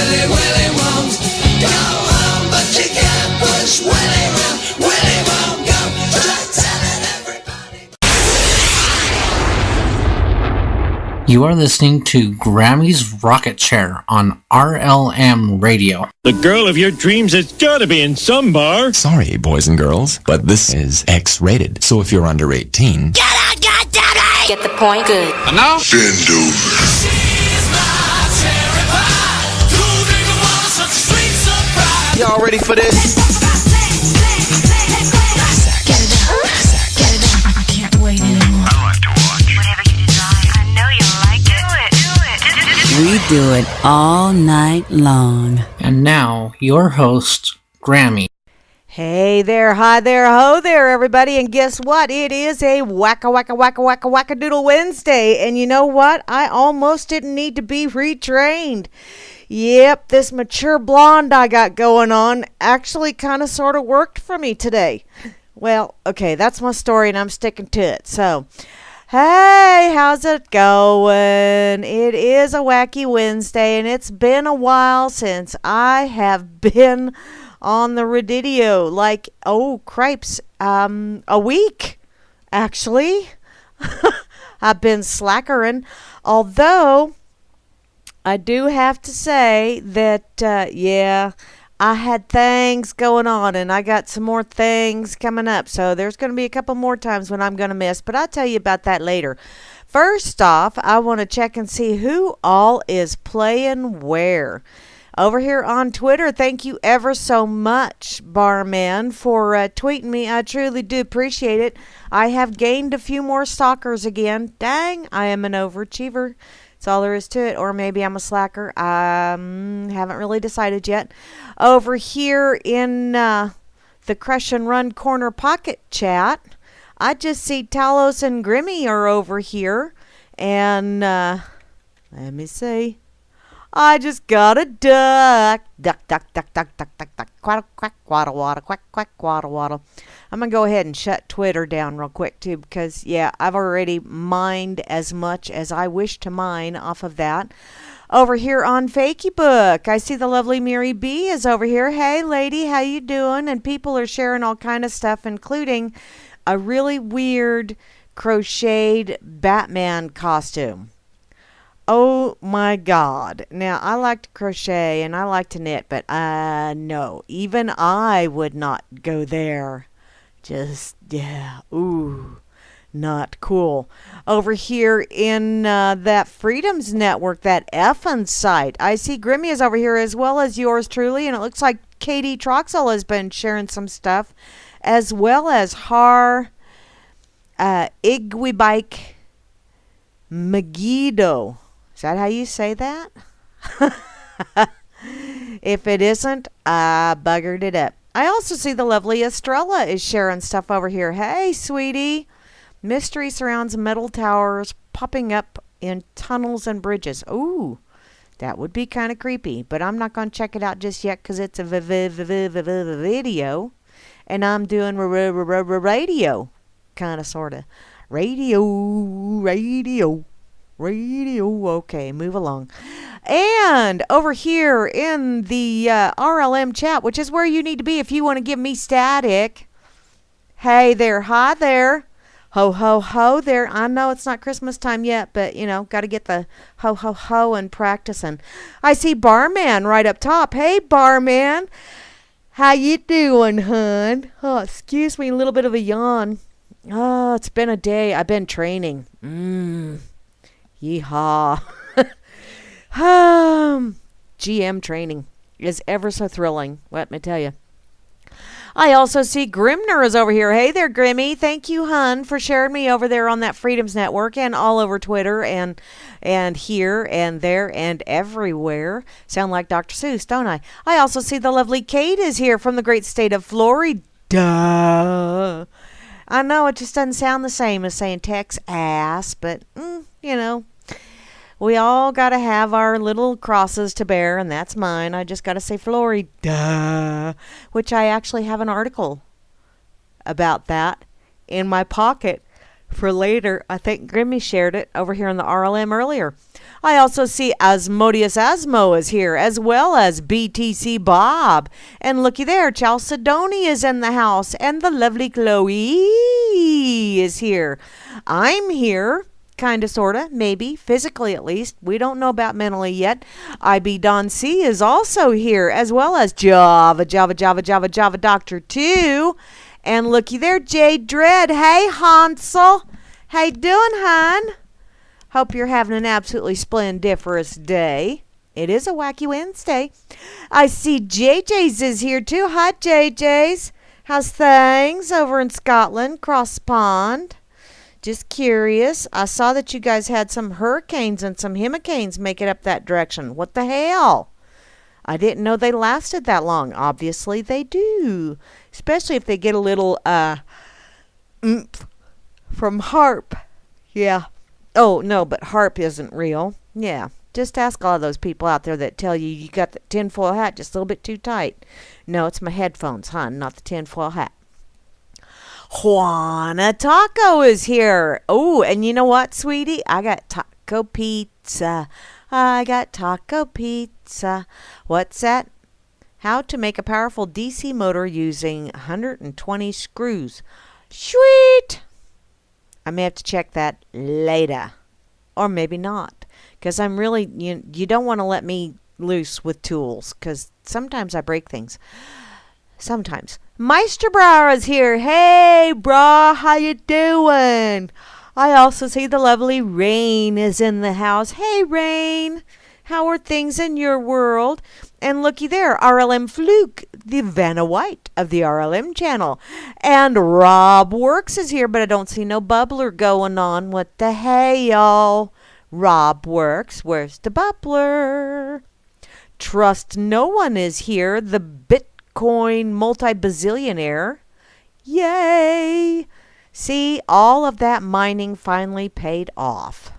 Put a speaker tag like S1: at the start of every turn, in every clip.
S1: Willie, Willie won't go home, but you can't push Willie round. Willie won't go. Try telling everybody.
S2: You are listening to Grammy's Rocket Chair on RLM Radio.
S3: The girl of your dreams has got to be in some bar.
S4: Sorry, boys and girls, but this is X-rated. So if you're under 18...
S1: Get out, goddammit!
S5: Get the point? Good.
S6: And now?
S1: Bend over. She's my cherry pie. Cool nigga wants such a sweet surprise.
S6: Y'all ready for this?
S5: Get it up. Get it up. I can't wait anymore.
S7: I like to watch.
S8: Whatever you desire. I know you like it. Do it.
S9: We do it all night long.
S2: And now, your host, Grammy.
S10: Hey there, hi there, ho there, everybody. And guess what? It is a Whack-A-Doodle Wednesday. And you know what? I almost didn't need to be retrained. Yep, this mature blonde I got going on actually kind of sort of worked for me today. Well, okay, that's my story and I'm sticking to it. So, hey, how's it going? It is a wacky Wednesday and it's been a while since I have been on the radio, like, oh, cripes, a week, actually. I've been slackering, although I do have to say that, yeah, I had things going on, and I got some more things coming up, so there's going to be a couple more times when I'm going to miss, but I'll tell you about that later. First off, I want to check and see who all is playing where. Over here on Twitter, thank you ever so much, Barman, for tweeting me. I truly do appreciate it. I have gained a few more stalkers again. Dang, I am an overachiever. That's all there is to it. Or maybe I'm a slacker. I haven't really decided yet. Over here in the Crush and Run Corner Pocket chat, I just see Talos and Grimmy are over here. And let me see. I just got a duck. Duck, duck, duck, duck, duck, duck, duck. Quack, quack, waddle, waddle, quack, quack, waddle, waddle. I'm going to go ahead and shut Twitter down real quick, too, because, yeah, I've already mined as much as I wish to mine off of that. Over here on Fakey Book, I see the lovely Mary B is over here. Hey, lady, how you doing? And people are sharing all kind of stuff, including a really weird crocheted Batman costume. Oh my God. Now, I like to crochet and I like to knit, but no, even I would not go there. Just, yeah, ooh, not cool. Over here in that Freedoms Network, that effing site, I see Grimmy is over here as well as yours truly, and it looks like Katie Troxel has been sharing some stuff, as well as Igwibike Megiddo. Is that how you say that? If it isn't, I buggered it up. I also see the lovely Estrella is sharing stuff over here. Hey, sweetie. Mystery surrounds metal towers popping up in tunnels and bridges. Ooh, that would be kind of creepy. But I'm not going to check it out just yet because it's a video. And I'm doing radio. Kind of, sort of. Radio. Okay, move along. And over here in the RLM chat, which is where you need to be if you want to give me static. Hey there, hi there. Ho, ho, ho there. I know it's not Christmas time yet, but, you know, got to get the ho, ho, ho and practicing. I see Barman right up top. Hey, Barman. How you doing, hun? Oh, excuse me, a little bit of a yawn. Oh, it's been a day. I've been training. Yeehaw. GM training is ever so thrilling, let me tell you. I also see Grimner is over here. Hey there, Grimmy. Thank you, hun, for sharing me over there on that Freedoms Network and all over Twitter and here and there and everywhere. Sound like Dr. Seuss, don't I? I also see the lovely Kate is here from the great state of Florida. I know it just doesn't sound the same as saying Texas, but, you know, we all got to have our little crosses to bear, and that's mine. I just got to say Florida, which I actually have an article about that in my pocket for later. I think Grimmy shared it over here in the RLM earlier. I also see Asmodeus Asmo is here, as well as BTC Bob. And looky there, Chalcedony is in the house, and the lovely Chloe is here. I'm here. Kinda, sorta, maybe, physically at least. We don't know about mentally yet. IB Don C is also here, as well as Java Doctor 2. And looky there, Jade Dread. Hey, Hansel. How you doing, hon? Hope you're having an absolutely splendiferous day. It is a wacky Wednesday. I see JJ's is here too. Hi, JJ's. How's things over in Scotland, cross pond? Just curious. I saw that you guys had some hurricanes and some hurricanes making up that direction. What the hell? I didn't know they lasted that long. Obviously they do. Especially if they get a little oomph from HARP. Yeah. Oh, no, but HARP isn't real. Yeah. Just ask all of those people out there that tell you you got the tinfoil hat just a little bit too tight. No, it's my headphones, hon, not the tinfoil hat. Juana Taco is here. Oh, and you know what, sweetie? I got taco pizza. I got taco pizza. What's that? How to make a powerful DC motor using 120 screws. Sweet! I may have to check that later. Or maybe not. Because I'm really, you don't want to let me loose with tools. Because sometimes I break things. Sometimes. Meister Bra is here. Hey, Bra, how you doing? I also see the lovely Rain is in the house. Hey, Rain. How are things in your world? And looky there, RLM Fluke, the Vanna White of the RLM channel. And Rob Works is here, but I don't see no bubbler going on. What the hey, y'all? Rob Works, where's the bubbler? Trust No One is here, the Bitcoin multi-bazillionaire. Yay! See, all of that mining finally paid off.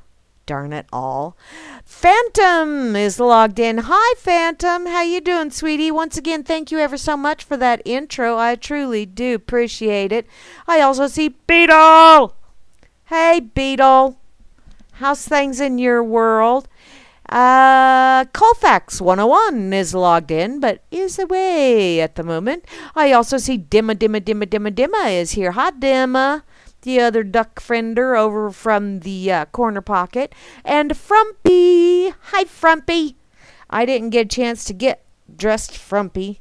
S10: Darn it all. Phantom is logged in. Hi, Phantom. How you doing, sweetie? Once again, thank you ever so much for that intro. I truly do appreciate it. I also see Beetle. Hey, Beetle. How's things in your world? Colfax 101 is logged in, but is away at the moment. I also see Dimma is here. Hi, Dimma. The other duck friender over from the corner pocket. And Frumpy. Hi, Frumpy. I didn't get a chance to get dressed Frumpy.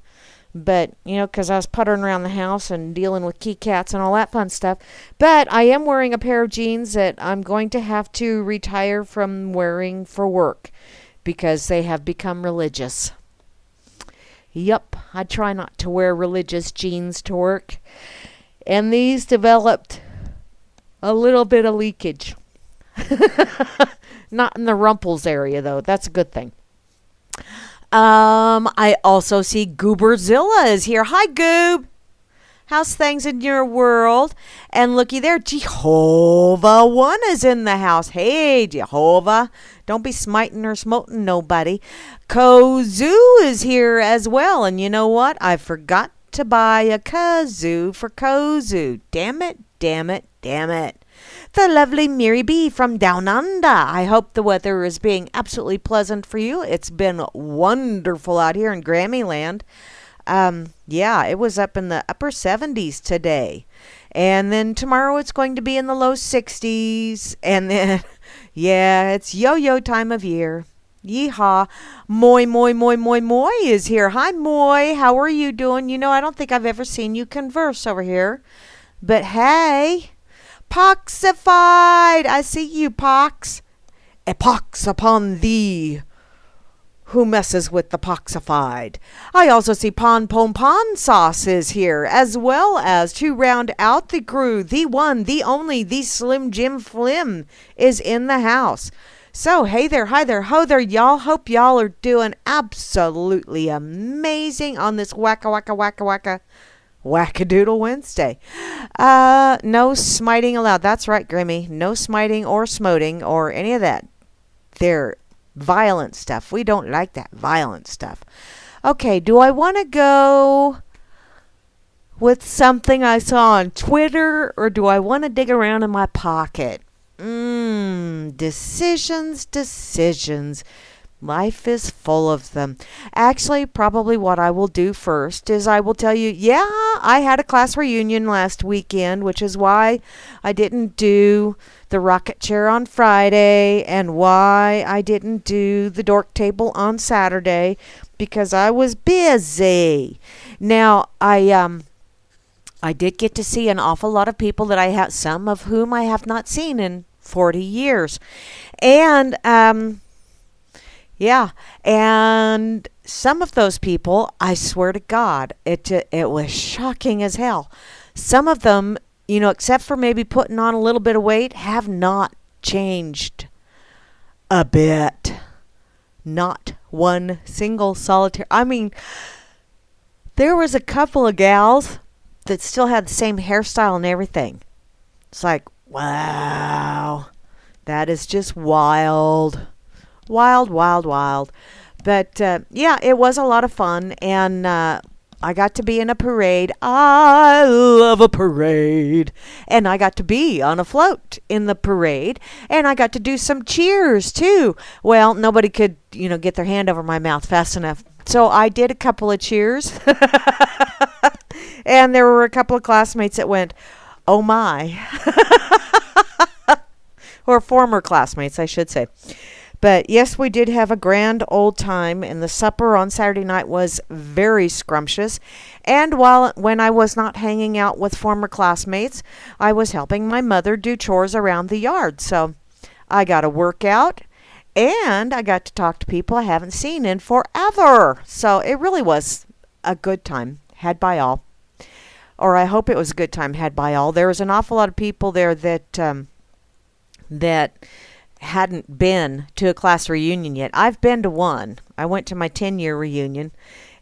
S10: But, because I was puttering around the house and dealing with key cats and all that fun stuff. But I am wearing a pair of jeans that I'm going to have to retire from wearing for work. Because they have become religious. Yup, I try not to wear religious jeans to work. And these developed a little bit of leakage. Not in the rumples area, though. That's a good thing. I also see Gooberzilla is here. Hi, Goob. How's things in your world? And looky there, Jehovah One is in the house. Hey, Jehovah. Don't be smiting or smoting nobody. Kazoo is here as well. And you know what? I forgot to buy a kazoo for Kazoo. Damn it, damn it, damn it. The lovely Miri B from Down Under. I hope the weather is being absolutely pleasant for you. It's been wonderful out here in Grammy land. Yeah, it was up in the upper 70s today. And then tomorrow it's going to be in the low 60s. And then, yeah, it's yo-yo time of year. Yeehaw. Moy is here. Hi, Moy. How are you doing? I don't think I've ever seen you converse over here. But hey, Poxified. I see you, Pox. A pox upon thee. Who messes with the Poxified? I also see Pon Pon Pon Sauce is here, as well as to round out the crew, the one, the only, the Slim Jim Flim is in the house. So, hey there, hi there, ho there, y'all. Hope y'all are doing absolutely amazing on this Whack-A-Doodle Wednesday. No smiting allowed. That's right, Grimmy. No smiting or smoting or any of that. They're violent stuff. We don't like that violent stuff. Okay, do I want to go with something I saw on Twitter, or do I want to dig around in my pocket? Decisions. Life is full of them. Actually, probably what I will do first is I will tell you, yeah, I had a class reunion last weekend, which is why I didn't do the rocket chair on Friday and why I didn't do the dork table on Saturday, because I was busy. Now, I did get to see an awful lot of people that I have, some of whom I have not seen in 40 years. And, yeah, and some of those people, I swear to God, it was shocking as hell. Some of them, except for maybe putting on a little bit of weight, have not changed a bit. Not one single solitary. I mean, there was a couple of gals that still had the same hairstyle and everything. It's like, wow, that is just wild. Wild, wild, wild. But, yeah, it was a lot of fun. And I got to be in a parade. I love a parade. And I got to be on a float in the parade. And I got to do some cheers, too. Well, nobody could, get their hand over my mouth fast enough. So I did a couple of cheers. And there were a couple of classmates that went, oh, my. Or former classmates, I should say. But yes, we did have a grand old time, and the supper on Saturday night was very scrumptious. And when I was not hanging out with former classmates, I was helping my mother do chores around the yard. So I got a workout, and I got to talk to people I haven't seen in forever. So it really was a good time had by all. Or I hope it was a good time had by all. There was an awful lot of people there that hadn't been to a class reunion yet. I've been to one. I went to my 10-year reunion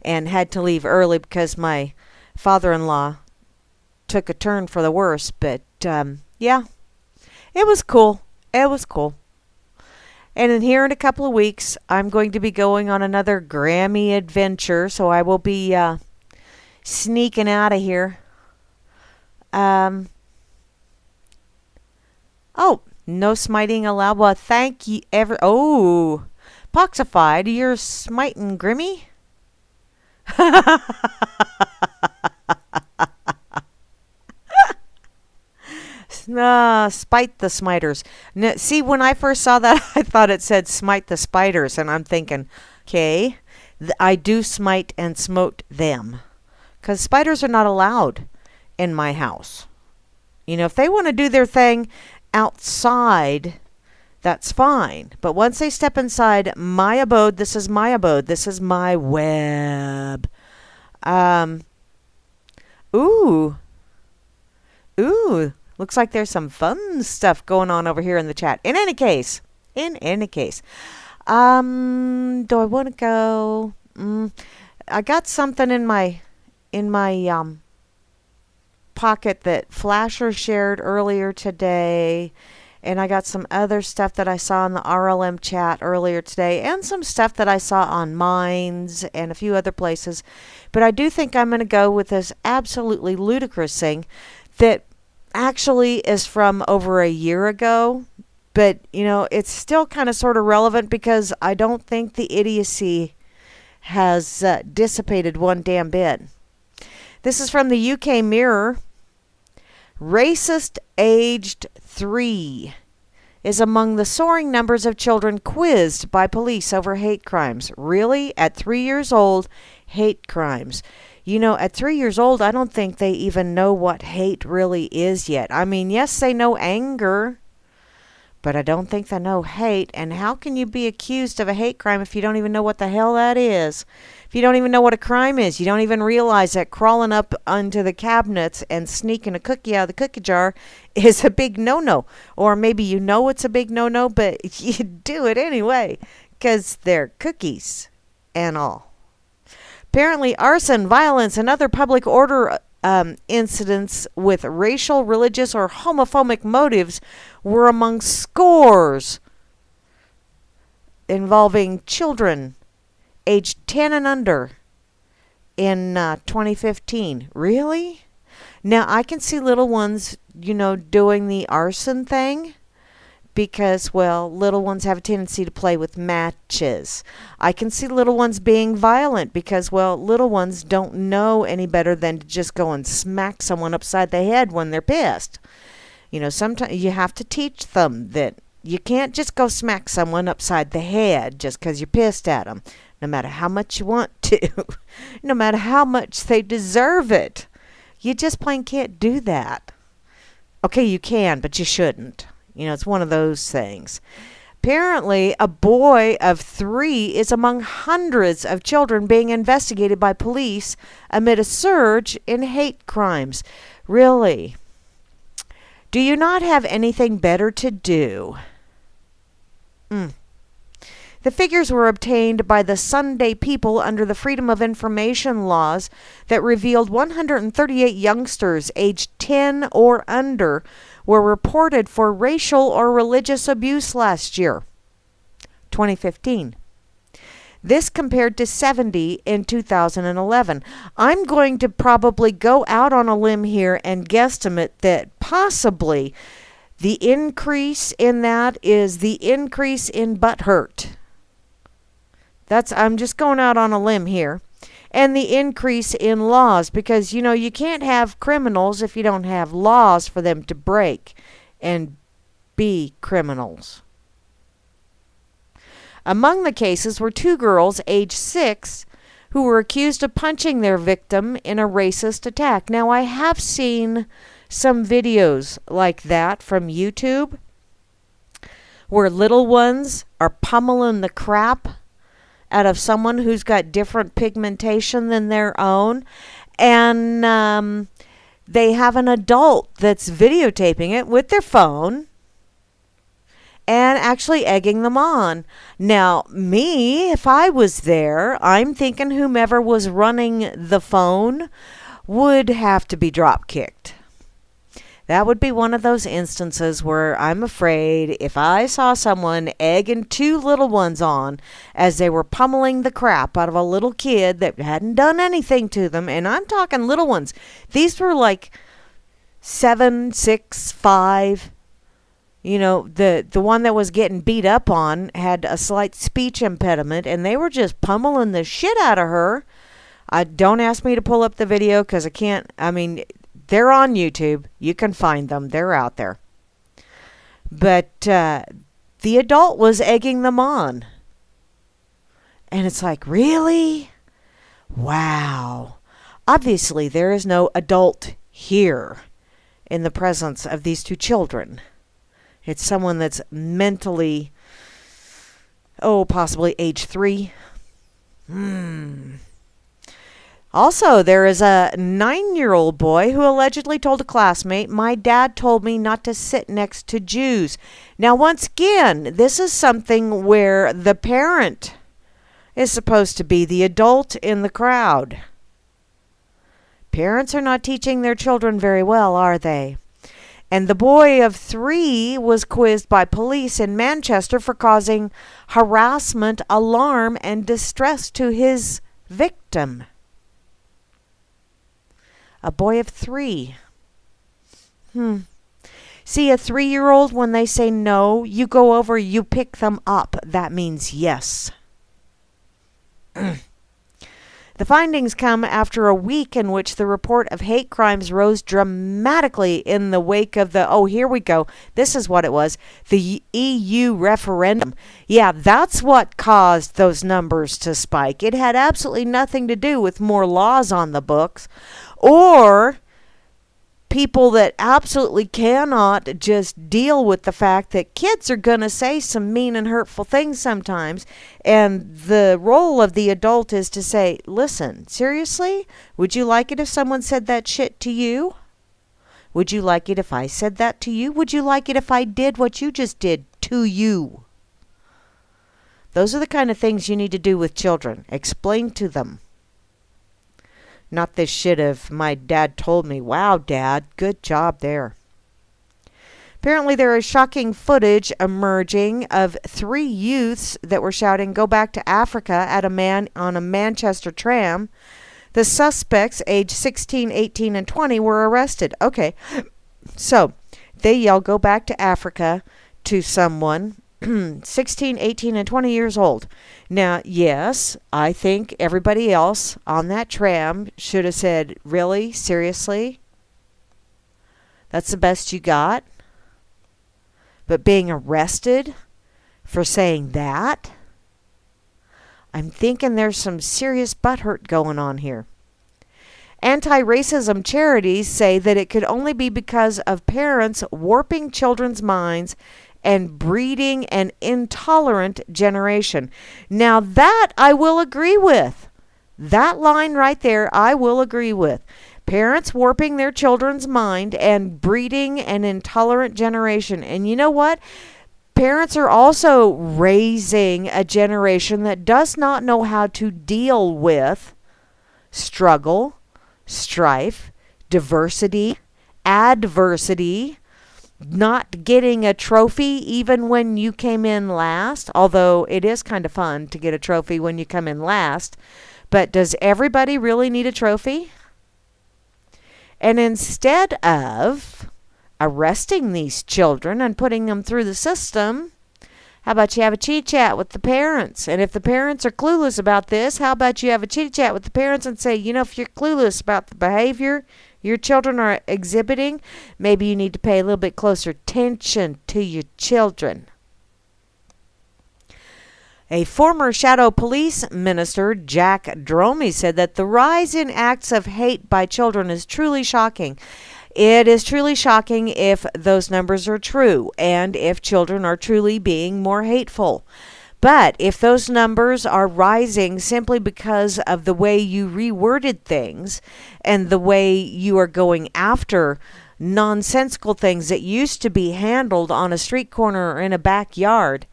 S10: and had to leave early because my father-in-law took a turn for the worse. But, yeah, it was cool. It was cool. And in a couple of weeks, I'm going to be going on another Grammy adventure, so I will be sneaking out of here. Oh, no smiting allowed. Well, thank you Poxified, you're smiting Grimmy? Spite the smiters. See, when I first saw that, I thought it said smite the spiders, and I'm thinking, okay, I do smite and smote them. Because spiders are not allowed in my house. If they want to do their thing outside, that's fine. But once they step inside my abode, this is my abode. This is my web. Ooh. Looks like there's some fun stuff going on over here in the chat. In any case. Do I want to go? I got something in my pocket that Flasher shared earlier today, and I got some other stuff that I saw in the RLM chat earlier today, and some stuff that I saw on Minds and a few other places. But I do think I'm going to go with this absolutely ludicrous thing that actually is from over a year ago, but it's still kind of sort of relevant because I don't think the idiocy has dissipated one damn bit. This is from the UK Mirror. Racist aged 3 is among the soaring numbers of children quizzed by police over hate crimes. Really? At 3 years old, hate crimes. At 3 years old, I don't think they even know what hate really is yet. I mean, yes, they know anger, but I don't think they know hate. And how can you be accused of a hate crime if you don't even know what the hell that is? If you don't even know what a crime is, you don't even realize that crawling up onto the cabinets and sneaking a cookie out of the cookie jar is a big no-no. Or maybe it's a big no-no, but you do it anyway because they're cookies and all. Apparently, arson, violence, and other public order incidents with racial, religious, or homophobic motives were among scores involving children aged 10 and under in 2015. Really? Now, I can see little ones, doing the arson thing, because, well, little ones have a tendency to play with matches. I can see little ones being violent because, well, little ones don't know any better than to just go and smack someone upside the head when they're pissed. You know, sometimes you have to teach them that you can't just go smack someone upside the head just because you're pissed at them, no matter how much you want to, no matter how much they deserve it. You just plain can't do that. Okay, you can, but you shouldn't. You know, it's one of those things. Apparently, a boy of 3 is among hundreds of children being investigated by police amid a surge in hate crimes. Really? Do you not have anything better to do? The figures were obtained by the Sunday People under the Freedom of Information laws that revealed 138 youngsters aged 10 or under were reported for racial or religious abuse last year, 2015. This compared to 70 in 2011. I'm going to probably go out on a limb here and guesstimate that possibly the increase in that is the increase in butt hurt. I'm just going out on a limb here. And the increase in laws, because, you know, you can't have criminals if you don't have laws for them to break and be criminals. Among the cases were 2 girls, aged 6, who were accused of punching their victim in a racist attack. Now, I have seen some videos like that from YouTube where little ones are pummeling the crap out of someone who's got different pigmentation than their own, and they have an adult that's videotaping it with their phone and actually egging them on. Now, me, if I was there, I'm thinking whomever was running the phone would have to be drop kicked. That would be one of those instances where I'm afraid if I saw someone egging 2 little ones on as they were pummeling the crap out of a little kid that hadn't done anything to them, and I'm talking little ones. These were like 7, 6, 5. You know, the one that was getting beat up on had a slight speech impediment, and they were just pummeling the shit out of her. Don't ask me to pull up the video because I can't. I mean, they're on YouTube. You can find them. They're out there. But the adult was egging them on. And it's like, really? Wow. Obviously, there is no adult here in the presence of these 2 children. It's someone that's mentally, possibly age 3. Also, there is a 9-year-old boy who allegedly told a classmate, "My dad told me not to sit next to Jews." Now, once again, this is something where the parent is supposed to be the adult in the crowd. Parents are not teaching their children very well, are they? And the boy of 3 was quizzed by police in Manchester for causing harassment, alarm, and distress to his victim. A boy of 3. See, a 3-year-old, when they say no, you go over, you pick them up. That means yes. The findings come after a week in which the report of hate crimes rose dramatically in the wake of here we go. This is what it was. The EU referendum. Yeah, that's what caused those numbers to spike. It had absolutely nothing to do with more laws on the books or people that absolutely cannot just deal with the fact that kids are going to say some mean and hurtful things sometimes. And the role of the adult is to say, listen, seriously, would you like it if someone said that shit to you? Would you like it if I said that to you? Would you like it if I did what you just did to you? Those are the kind of things you need to do with children. Explain to them. Not this shit of my dad told me. Wow, Dad, good job there. Apparently there is shocking footage emerging of 3 youths that were shouting, "Go back to Africa," at a man on a Manchester tram. The suspects, aged 16, 18, and 20, were arrested. Okay, so they yell, "Go back to Africa," to someone 16, 18, and 20 years old. Now, yes, I think everybody else on that tram should have said, really? Seriously? That's the best you got? But being arrested for saying that? I'm thinking there's some serious butthurt going on here. Anti-racism charities say that it could only be because of parents warping children's minds and breeding an intolerant generation. Now that I will agree with. That line right there, I will agree with. Parents warping their children's mind and breeding an intolerant generation. And you know what? Parents are also raising a generation that does not know how to deal with struggle, strife, diversity, adversity, not getting a trophy even when you came in last, although it is kind of fun to get a trophy when you come in last. But does everybody really need a trophy? And instead of arresting these children and putting them through the system, how about you have a chit chat with the parents? And if the parents are clueless about this, how about you have a chit chat with the parents and say, you know, if you're clueless about the behavior your children are exhibiting, maybe you need to pay a little bit closer attention to your children. A former shadow police minister, Jack Dromey, said that the rise in acts of hate by children is truly shocking. It is truly shocking if those numbers are true and if children are truly being more hateful. But if those numbers are rising simply because of the way you reworded things and the way you are going after nonsensical things that used to be handled on a street corner or in a backyard,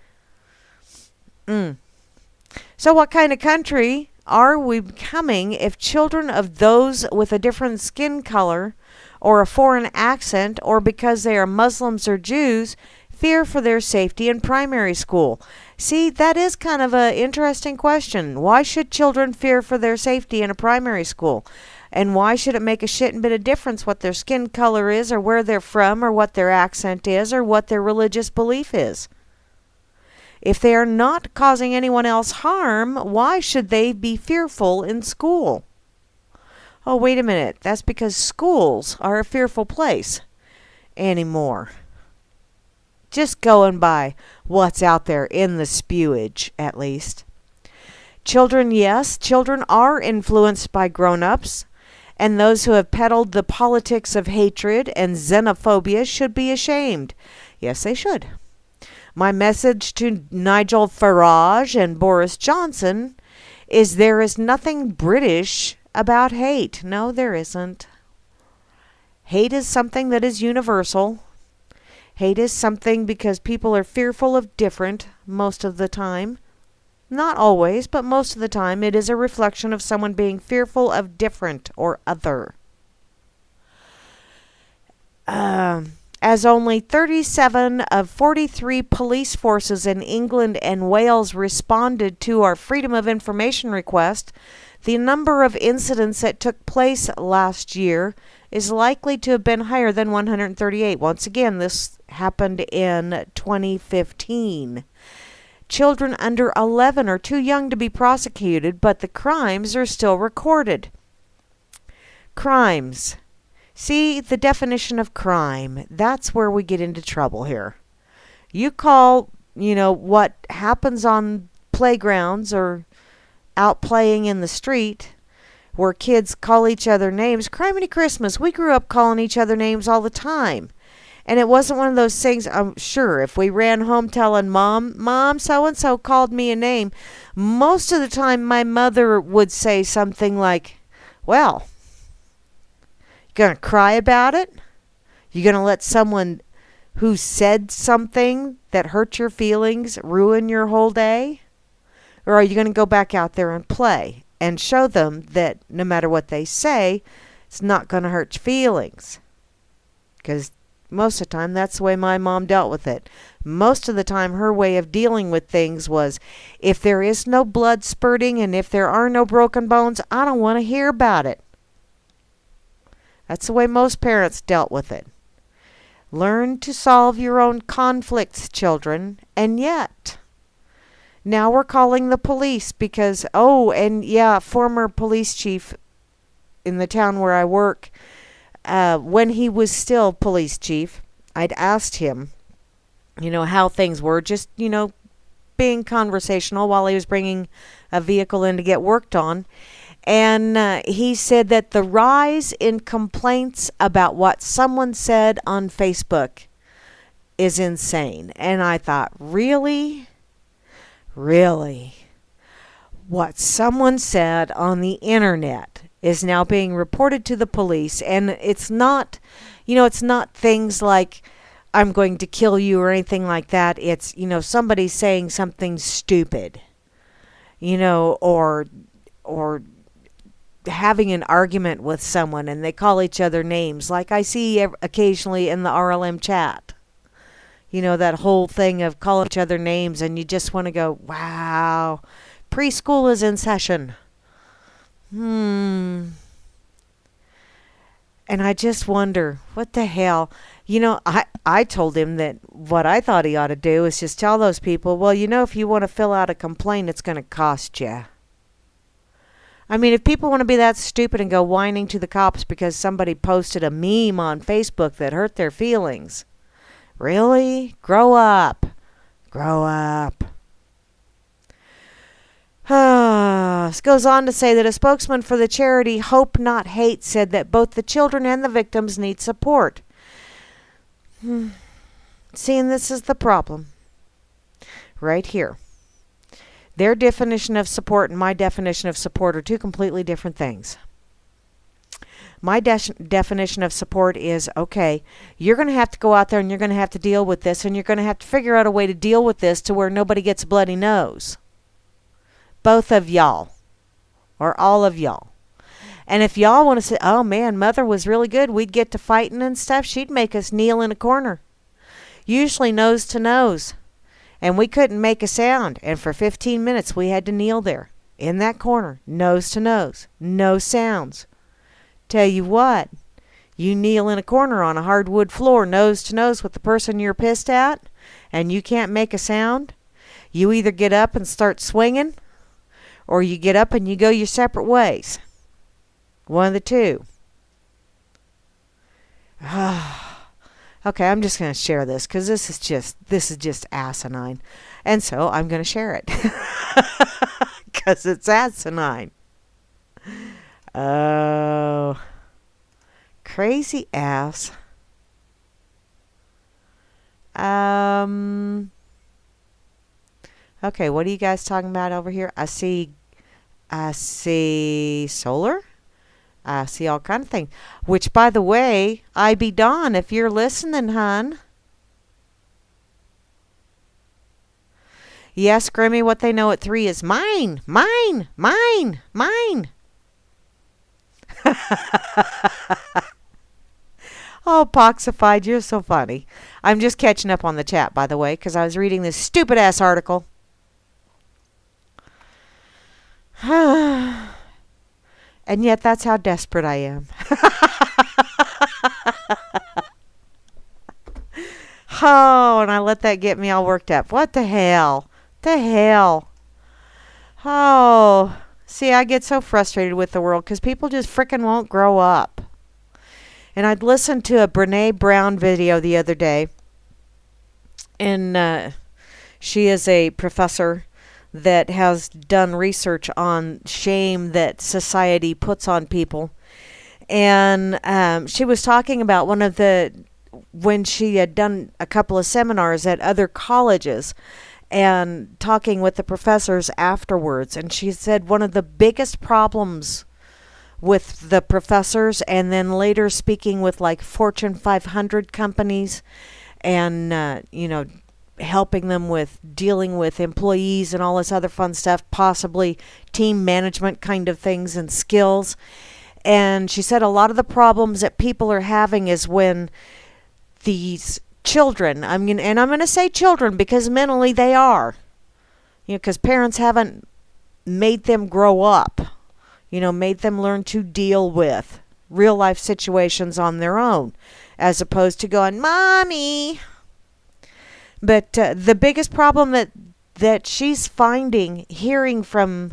S10: so what kind of country are we becoming if children of those with a different skin color or a foreign accent or because they are Muslims or Jews fear for their safety in primary school? See, that is kind of an interesting question. Why should children fear for their safety in a primary school? And why should it make a shit and bit of difference what their skin color is or where they're from or what their accent is or what their religious belief is? If they are not causing anyone else harm, why should they be fearful in school? Oh, wait a minute. That's because schools are a fearful place anymore. Just going by what's out there in the spewage, at least. Children, yes, children are influenced by grown-ups, and those who have peddled the politics of hatred and xenophobia should be ashamed. Yes, they should. My message to Nigel Farage and Boris Johnson is there is nothing British about hate. No, there isn't. Hate is something that is universal. Hate is something because people are fearful of different most of the time. Not always, but most of the time it is a reflection of someone being fearful of different or other. As only 37 of 43 police forces in England and Wales responded to our Freedom of Information request, the number of incidents that took place last year is likely to have been higher than 138. Once again, this happened in 2015. Children under 11 are too young to be prosecuted, but the crimes are still recorded. Crimes. See, the definition of crime. That's where we get into trouble here. You call, what happens on playgrounds or out playing in the street where kids call each other names. Criminy Christmas. We grew up calling each other names all the time. And it wasn't one of those things, I'm sure, if we ran home telling Mom, so-and-so called me a name, most of the time my mother would say something like, well, you going to cry about it? You going to let someone who said something that hurt your feelings ruin your whole day? Or are you going to go back out there and play and show them that no matter what they say, it's not going to hurt your feelings? Because most of the time, that's the way my mom dealt with it. Most of the time, her way of dealing with things was, if there is no blood spurting and if there are no broken bones, I don't want to hear about it. That's the way most parents dealt with it. Learn to solve your own conflicts, children. And yet, now we're calling the police because, former police chief in the town where I work, when he was still police chief, I'd asked him, how things were, just, being conversational while he was bringing a vehicle in to get worked on. And he said that the rise in complaints about what someone said on Facebook is insane. And I thought, really? Really? What someone said on the internet is now being reported to the police. And it's not, it's not things like, I'm going to kill you or anything like that. It's, somebody saying something stupid, or having an argument with someone and they call each other names, like I see occasionally in the RLM chat. That whole thing of calling each other names, and you just want to go, wow, preschool is in session. And I just wonder, what the hell? I told him that what I thought he ought to do is just tell those people, well, if you want to fill out a complaint, it's going to cost you. I mean, if people want to be that stupid and go whining to the cops because somebody posted a meme on Facebook that hurt their feelings, really? Grow up. Grow up. This goes on to say that a spokesman for the charity Hope Not Hate said that both the children and the victims need support. See, and this is the problem. Right here. Their definition of support and my definition of support are two completely different things. My definition of support is, okay, you're going to have to go out there and you're going to have to deal with this, and you're going to have to figure out a way to deal with this to where nobody gets a bloody nose. Both of y'all. Or all of y'all. And if y'all want to say, oh man, Mother was really good, we'd get to fighting and stuff, she'd make us kneel in a corner. Usually nose to nose. And we couldn't make a sound. And for 15 minutes, we had to kneel there in that corner, nose to nose, no sounds. Tell you what, you kneel in a corner on a hardwood floor, nose to nose with the person you're pissed at, and you can't make a sound. You either get up and start swinging, or you get up and you go your separate ways. One of the two. Okay, I'm just going to share this because this is just asinine. And so I'm going to share it. Because it's asinine. Oh. Crazy ass. Okay, what are you guys talking about over here? I see solar. I see all kind of things. Which, by the way, I be Dawn, if you're listening, hon. Yes, Grammy, what they know at 3 is mine, mine, mine, mine. Oh, Poxified, you're so funny. I'm just catching up on the chat, by the way, because I was reading this stupid-ass article. And yet that's how desperate I am. Oh, and I let that get me all worked up. What the hell? The hell? Oh, see, I get so frustrated with the world because people just frickin' won't grow up. And I'd listened to a Brene Brown video the other day. And she is a professor that has done research on shame that society puts on people. And she was talking about when she had done a couple of seminars at other colleges and talking with the professors afterwards. And she said one of the biggest problems with the professors, and then later speaking with like Fortune 500 companies and, helping them with dealing with employees and all this other fun stuff, possibly team management kind of things and skills. And she said a lot of the problems that people are having is when these children, I'm going to say children because mentally they are, because parents haven't made them grow up, made them learn to deal with real life situations on their own. as opposed to going, Mommy. But the biggest problem that she's finding, hearing from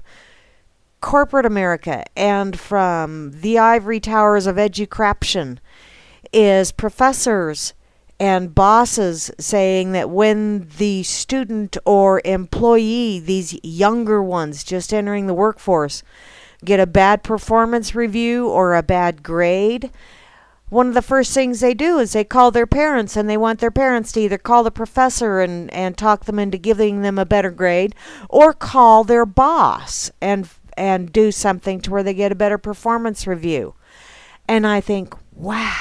S10: corporate America and from the ivory towers of educraption, is professors and bosses saying that when the student or employee, these younger ones just entering the workforce, get a bad performance review or a bad grade, one of the first things they do is they call their parents, and they want their parents to either call the professor and talk them into giving them a better grade, or call their boss and do something to where they get a better performance review. And I think, wow,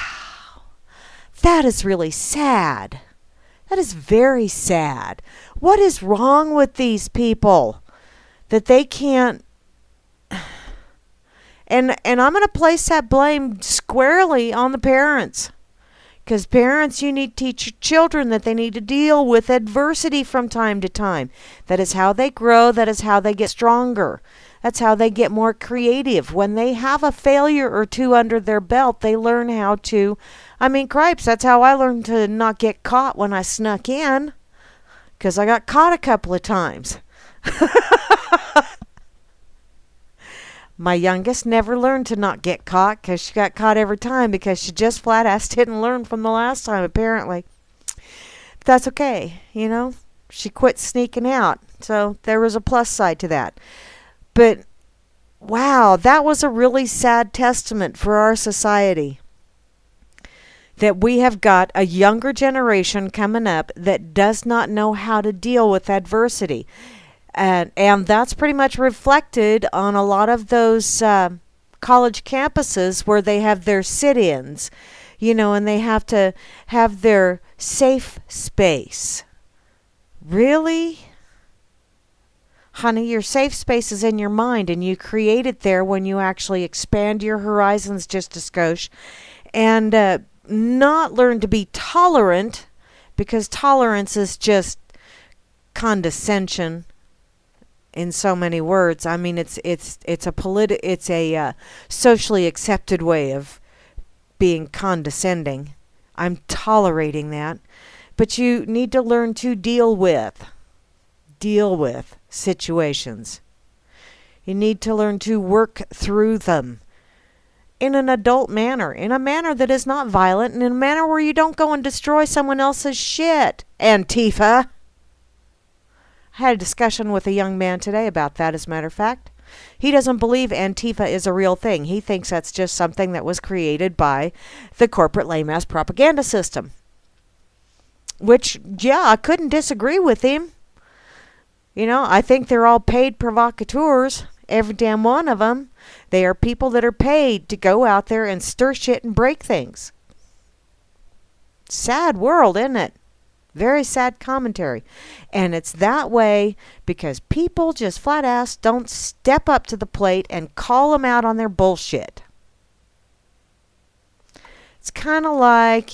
S10: that is really sad. That is very sad. What is wrong with these people that they can't? And I'm going to place that blame squarely on the parents. Because parents, you need to teach your children that they need to deal with adversity from time to time. That is how they grow. That is how they get stronger. That's how they get more creative. When they have a failure or two under their belt, they learn how to, cripes, that's how I learned to not get caught when I snuck in. Because I got caught a couple of times. My youngest never learned to not get caught because she got caught every time because she just flat ass didn't learn from the last time, apparently. But that's okay, She quit sneaking out. So there was a plus side to that. But wow, that was a really sad testament for our society. That we have got a younger generation coming up that does not know how to deal with adversity. And that's pretty much reflected on a lot of those college campuses where they have their sit-ins, and they have to have their safe space. Really? Honey, your safe space is in your mind, and you create it there when you actually expand your horizons just a skosh and not learn to be tolerant, because tolerance is just condescension. In so many words, it's a socially accepted way of being condescending. I'm tolerating that, but you need to learn to deal with situations. You need to learn to work through them in an adult manner, in a manner that is not violent, and in a manner where you don't go and destroy someone else's shit. Antifa. I had a discussion with a young man today about that, as a matter of fact. He doesn't believe Antifa is a real thing. He thinks that's just something that was created by the corporate lame-ass propaganda system. Which, yeah, I couldn't disagree with him. I think they're all paid provocateurs, every damn one of them. They are people that are paid to go out there and stir shit and break things. Sad world, isn't it? Very sad commentary. And it's that way because people just flat ass don't step up to the plate and call them out on their bullshit. It's kind of like,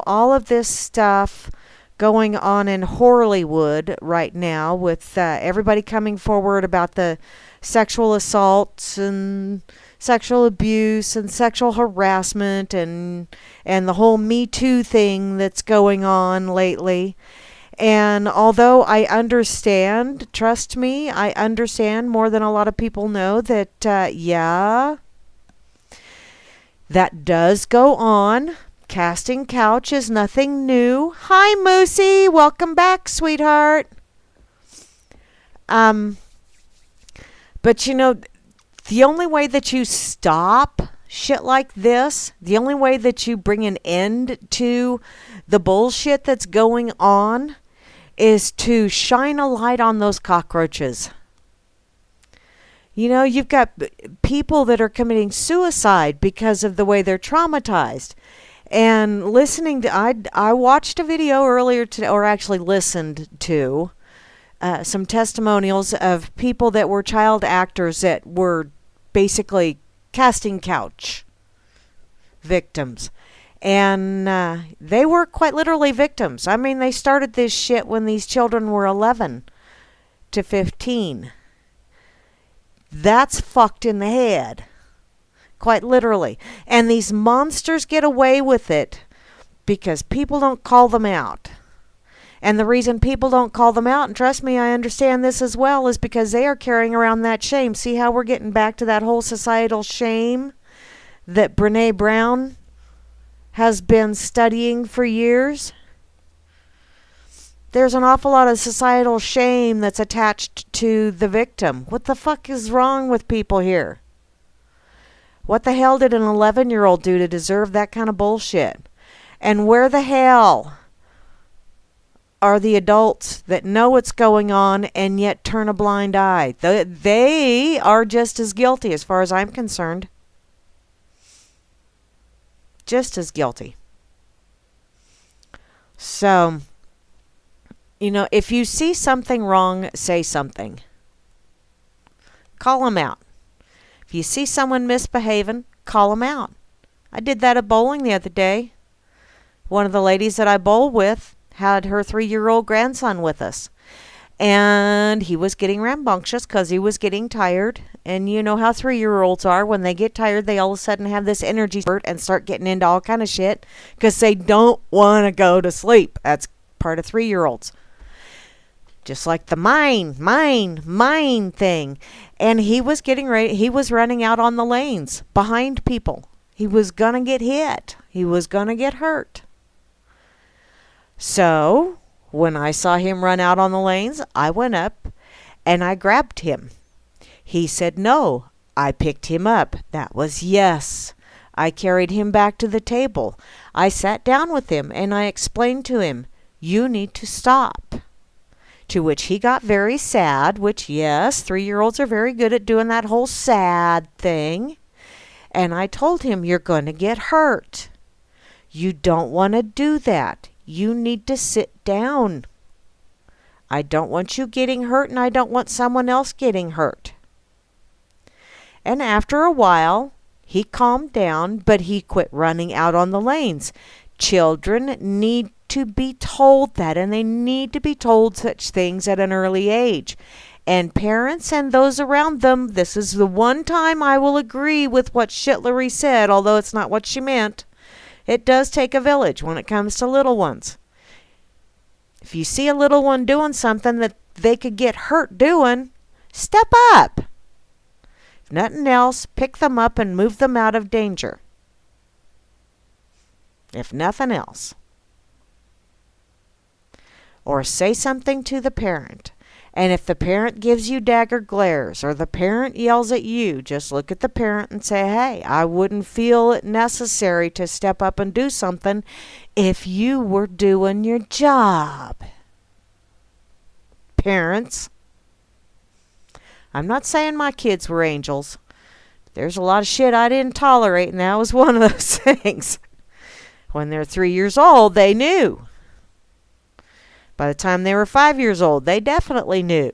S10: all of this stuff going on in Hollywood right now with everybody coming forward about the sexual assaults and sexual abuse and sexual harassment and the whole Me Too thing that's going on lately. And although I understand, trust me, I understand more than a lot of people know that, that does go on. Casting couch is nothing new. Hi, Moosey. Welcome back, sweetheart. But the only way that you stop shit like this, the only way that you bring an end to the bullshit that's going on is to shine a light on those cockroaches. You've got people that are committing suicide because of the way they're traumatized. And listening to, I watched a video earlier today, or actually listened to some testimonials of people that were child actors that were basically casting couch victims. And they were quite literally victims. They started this shit when these children were 11 to 15. That's fucked in the head. Quite literally. And these monsters get away with it because people don't call them out. And the reason people don't call them out, and trust me, I understand this as well, is because they are carrying around that shame. See how we're getting back to that whole societal shame that Brene Brown has been studying for years? There's an awful lot of societal shame that's attached to the victim. What the fuck is wrong with people here? What the hell did an 11-year-old do to deserve that kind of bullshit? And where the hell are the adults that know what's going on and yet turn a blind eye? They are just as guilty as far as I'm concerned. Just as guilty. So, if you see something wrong, say something. Call them out. If you see someone misbehaving, call them out. I did that at bowling the other day. One of the ladies that I bowl with had her 3-year-old grandson with us. And he was getting rambunctious because he was getting tired. And you know how 3-year-olds are. When they get tired, they all of a sudden have this energy spurt and start getting into all kind of shit because they don't want to go to sleep. That's part of 3-year-olds. Just like the mine thing. And he was getting ready. He was running out on the lanes behind people. He was going to get hit. He was going to get hurt. So, when I saw him run out on the lanes, I went up and I grabbed him. He said no. I picked him up. That was yes. I carried him back to the table. I sat down with him and I explained to him, you need to stop. To which he got very sad, which yes, 3-year-olds are very good at doing that whole sad thing. And I told him, you're going to get hurt. You don't want to do that. You need to sit down. I don't want you getting hurt and I don't want someone else getting hurt. And after a while, he calmed down, but he quit running out on the lanes. Children need to be told that, and they need to be told such things at an early age. And parents and those around them, this is the one time I will agree with what Shitlery said, although it's not what she meant. It does take a village when it comes to little ones. If you see a little one doing something that they could get hurt doing, step up. If nothing else, pick them up and move them out of danger. If nothing else. Or say something to the parent. And if the parent gives you dagger glares or the parent yells at you, just look at the parent and say, hey, I wouldn't feel it necessary to step up and do something if you were doing your job. Parents, I'm not saying my kids were angels. There's a lot of shit I didn't tolerate, and that was one of those things. When they're 3 years old, they knew. By the time they were 5 years old, they definitely knew.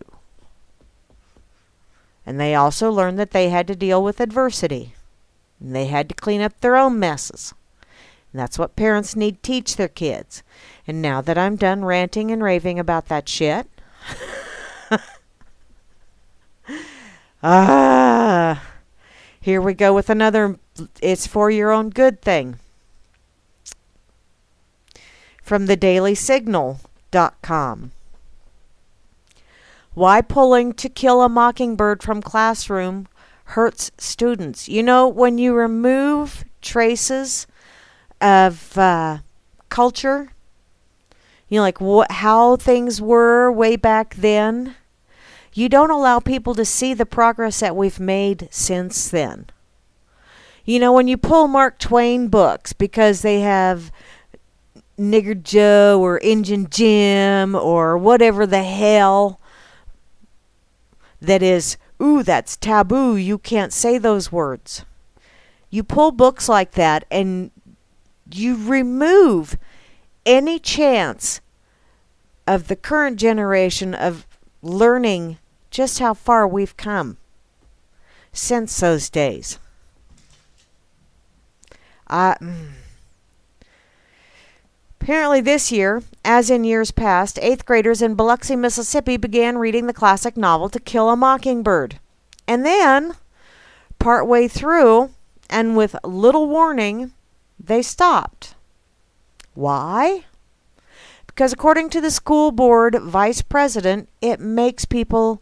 S10: And they also learned that they had to deal with adversity. And they had to clean up their own messes. And that's what parents need to teach their kids. And now that I'm done ranting and raving about that shit, here we go with another it's for your own good thing. From theDailySignal.com. Why pulling To Kill a Mockingbird from classroom hurts students. You know, when you remove traces of culture, you know, like how things were way back then, you don't allow people to see the progress that we've made since then. You know, when you pull Mark Twain books because they have Nigger Joe or Injun Jim or whatever the hell that is, ooh, that's taboo, you can't say those words. You pull books like that and you remove any chance of the current generation of learning just how far we've come since those days. Apparently this year, as in years past, 8th graders in Biloxi, Mississippi began reading the classic novel To Kill a Mockingbird. And then, partway through, and with little warning, they stopped. Why? Because according to the school board vice president, it makes people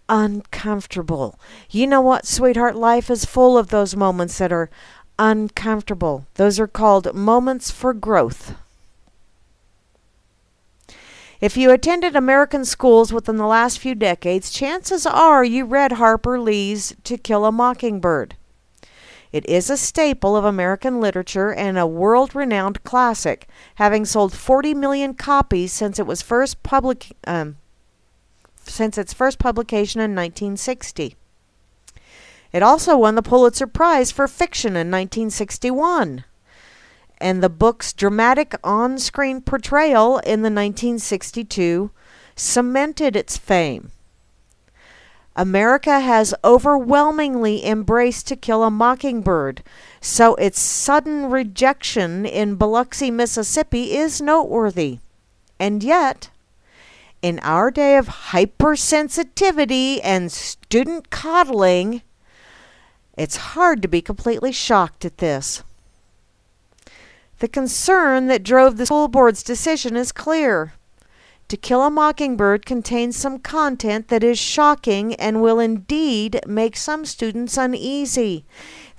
S10: uncomfortable. You know what, sweetheart? Life is full of those moments that are uncomfortable. Those are called moments for growth. If you attended American schools within the last few decades, chances are you read Harper Lee's To Kill a Mockingbird. It is a staple of American literature and a world-renowned classic, having sold 40 million copies since its first publication in 1960. It also won the Pulitzer Prize for Fiction in 1961. And the book's dramatic on-screen portrayal in the 1962 cemented its fame. America has overwhelmingly embraced To Kill a Mockingbird, so its sudden rejection in Biloxi, Mississippi is noteworthy. And yet, in our day of hypersensitivity and student coddling, it's hard to be completely shocked at this. The concern that drove the school board's decision is clear. To Kill a Mockingbird contains some content that is shocking and will indeed make some students uneasy.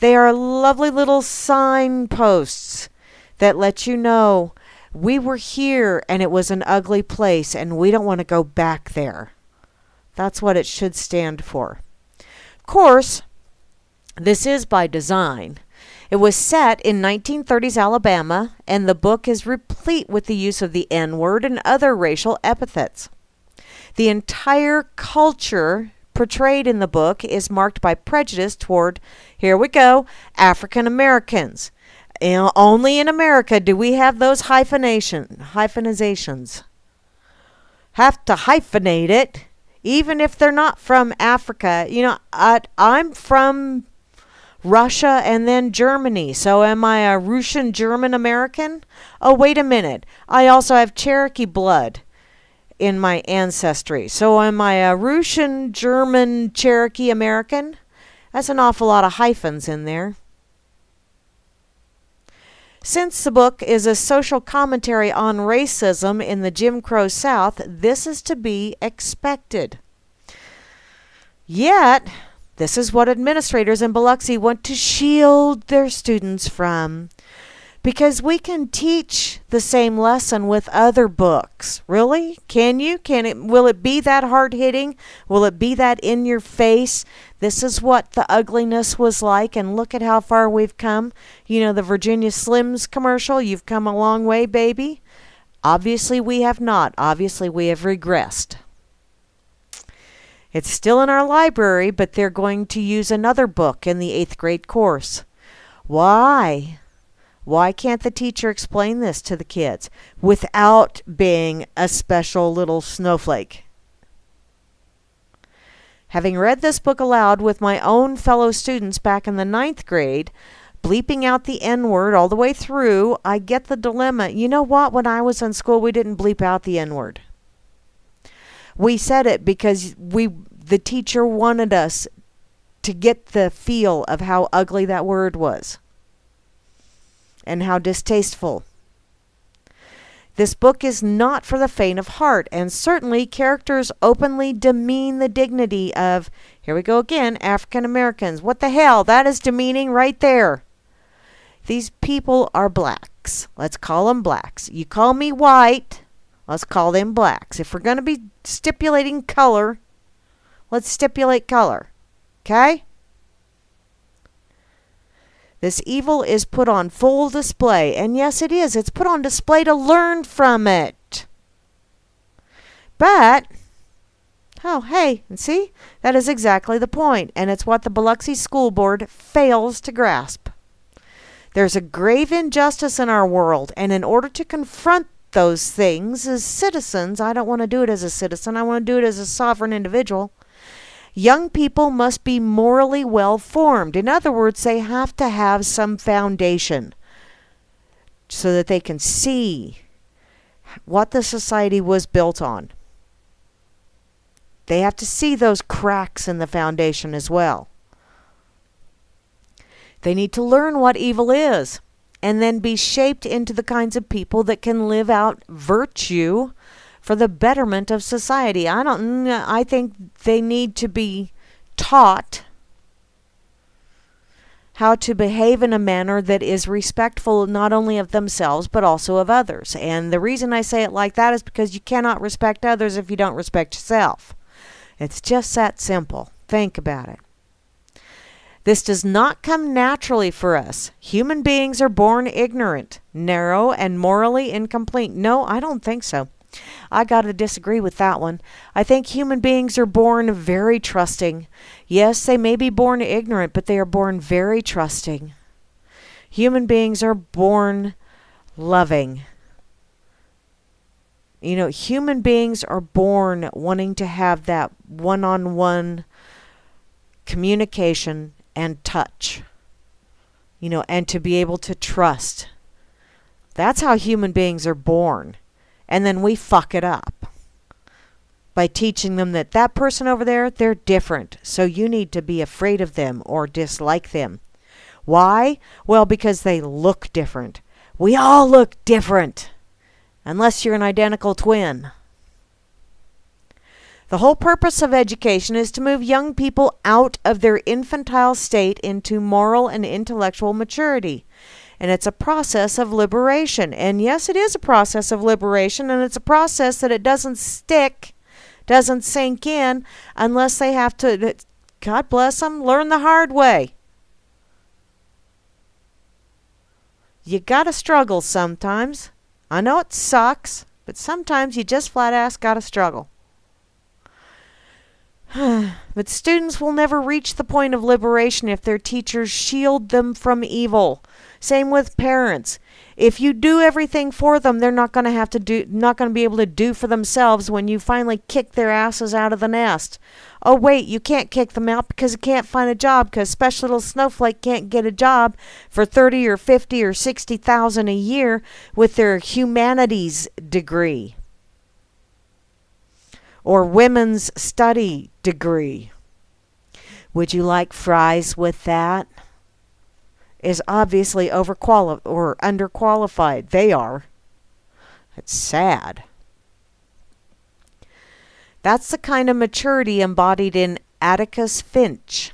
S10: They are lovely little signposts that let you know we were here and it was an ugly place and we don't want to go back there. That's what it should stand for. Of course, this is by design. It was set in 1930s Alabama, and the book is replete with the use of the N-word and other racial epithets. The entire culture portrayed in the book is marked by prejudice toward, here we go, African Americans. Only in America do we have those hyphenizations. Have to hyphenate it, even if they're not from Africa. You know, I'm from Russia and then Germany. So am I a Russian German American? Oh, wait a minute. I also have Cherokee blood in my ancestry. So am I a Russian German Cherokee American? That's an awful lot of hyphens in there. Since the book is a social commentary on racism in the Jim Crow South, this is to be expected. Yet, this is what administrators in Biloxi want to shield their students from. Because we can teach the same lesson with other books. Really? Can you? Will it be that hard-hitting? Will it be that in your face? This is what the ugliness was like, and look at how far we've come. You know, the Virginia Slims commercial, you've come a long way, baby. Obviously, we have not. Obviously, we have regressed. It's still in our library, but they're going to use another book in the 8th grade course. Why? Why can't the teacher explain this to the kids without being a special little snowflake? Having read this book aloud with my own fellow students back in the 9th grade, bleeping out the N-word all the way through, I get the dilemma. You know what? When I was in school, we didn't bleep out the N-word. We said it because the teacher wanted us to get the feel of how ugly that word was and how distasteful. This book is not for the faint of heart, and certainly characters openly demean the dignity of, here we go again, African Americans. What the hell? That is demeaning right there. These people are blacks. Let's call them blacks. You call me white, let's call them blacks. If we're going to be stipulating color, let's stipulate color. Okay? This evil is put on full display. And yes, it is. It's put on display to learn from it. But, oh, hey, and see? That is exactly the point. And it's what the Biloxi School Board fails to grasp. There's a grave injustice in our world. And in order to confront those things as citizens, I don't want to do it as a citizen. I want to do it as a sovereign individual. Young people must be morally well-formed. In other words, they have to have some foundation so that they can see what the society was built on. They have to see those cracks in the foundation as well. They need to learn what evil is and then be shaped into the kinds of people that can live out virtue for the betterment of society. I think they need to be taught how to behave in a manner that is respectful not only of themselves but also of others. And the reason I say it like that is because you cannot respect others if you don't respect yourself. It's just that simple. Think about it. This does not come naturally for us. Human beings are born ignorant, narrow, and morally incomplete. No, I don't think so. I got to disagree with that one. I think human beings are born very trusting. Yes, they may be born ignorant, but they are born very trusting. Human beings are born loving. You know, human beings are born wanting to have that one-on-one communication and touch, you know, and to be able to trust. That's how human beings are born. And then we fuck it up by teaching them that that person over there, they're different. So you need to be afraid of them or dislike them. Why? Well, because they look different. We all look different. Unless you're an identical twin. The whole purpose of education is to move young people out of their infantile state into moral and intellectual maturity. And it's a process of liberation. And yes, it is a process of liberation, and it's a process that it doesn't stick, doesn't sink in, unless they have to, God bless them, learn the hard way. You gotta struggle sometimes. I know it sucks, but sometimes you just flat-ass gotta struggle. But students will never reach the point of liberation if their teachers shield them from evil. Same with parents. If you do everything for them, they're not going to be able to do for themselves when you finally kick their asses out of the nest. Oh wait, you can't kick them out because they can't find a job, because special little snowflake can't get a job for 30 or 50 or 60,000 a year with their humanities degree or women's study degree. Would you like fries with that? Is obviously overqualified or underqualified. They are. It's sad. That's the kind of maturity embodied in Atticus Finch,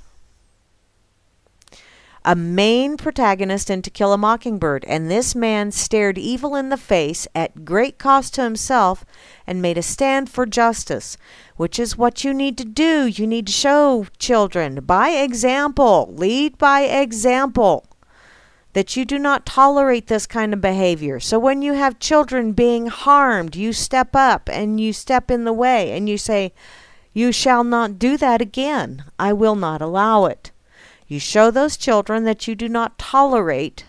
S10: a main protagonist in To Kill a Mockingbird. And this man stared evil in the face at great cost to himself and made a stand for justice, which is what you need to do. You need to show children by example, lead by example, that you do not tolerate this kind of behavior. So when you have children being harmed, you step up and you step in the way and you say, you shall not do that again. I will not allow it. You show those children that you do not tolerate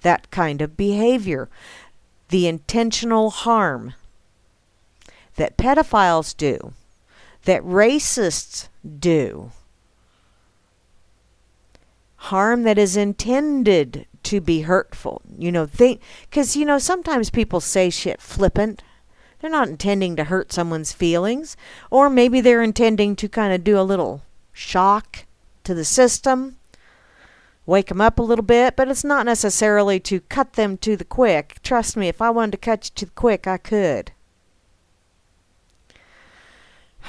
S10: that kind of behavior. The intentional harm that pedophiles do, that racists do, harm that is intended to be hurtful. Because, sometimes people say shit flippant. They're not intending to hurt someone's feelings. Or maybe they're intending to kind of do a little shock to the system, wake them up a little bit, but it's not necessarily to cut them to the quick. Trust me, if I wanted to cut you to the quick, I could.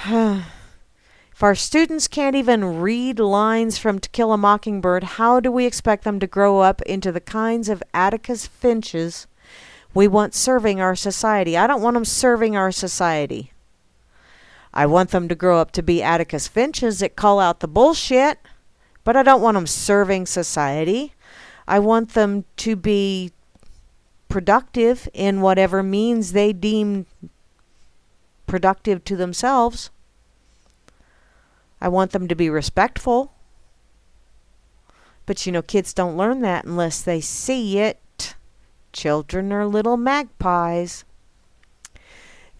S10: If our students can't even read lines from To Kill a Mockingbird, how do we expect them to grow up into the kinds of Atticus Finches we want serving our society? I don't want them serving our society. I want them to grow up to be Atticus Finches that call out the bullshit, but I don't want them serving society. I want them to be productive in whatever means they deem productive to themselves. I want them to be respectful. But kids don't learn that unless they see it. Children are little magpies.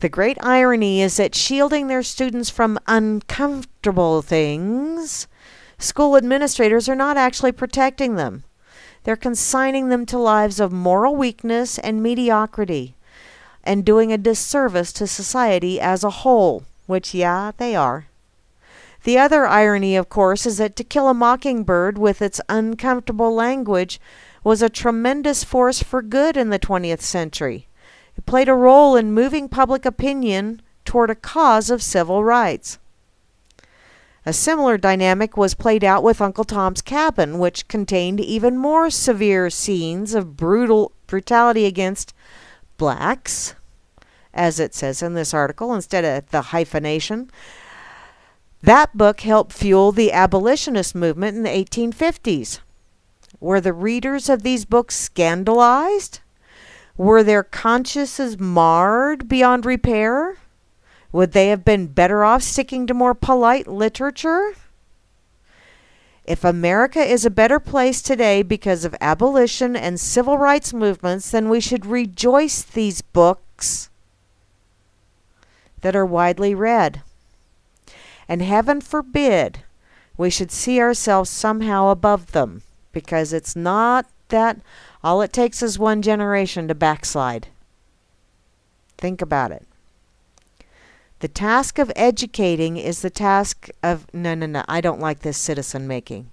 S10: The great irony is that shielding their students from uncomfortable things, school administrators are not actually protecting them. They're consigning them to lives of moral weakness and mediocrity, and doing a disservice to society as a whole, which, yeah, they are. The other irony, of course, is that To Kill a Mockingbird, with its uncomfortable language, was a tremendous force for good in the 20th century. It played a role in moving public opinion toward a cause of civil rights. A similar dynamic was played out with Uncle Tom's Cabin, which contained even more severe scenes of brutality against blacks, as it says in this article, instead of the hyphenation. That book helped fuel the abolitionist movement in the 1850s. Were the readers of these books scandalized? Were their consciences marred beyond repair? Would they have been better off sticking to more polite literature? If America is a better place today because of abolition and civil rights movements, then we should rejoice these books that are widely read. And heaven forbid we should see ourselves somehow above them, because it's not that all it takes is one generation to backslide. Think about it. The task of educating is the task of... No, I don't like this citizen making.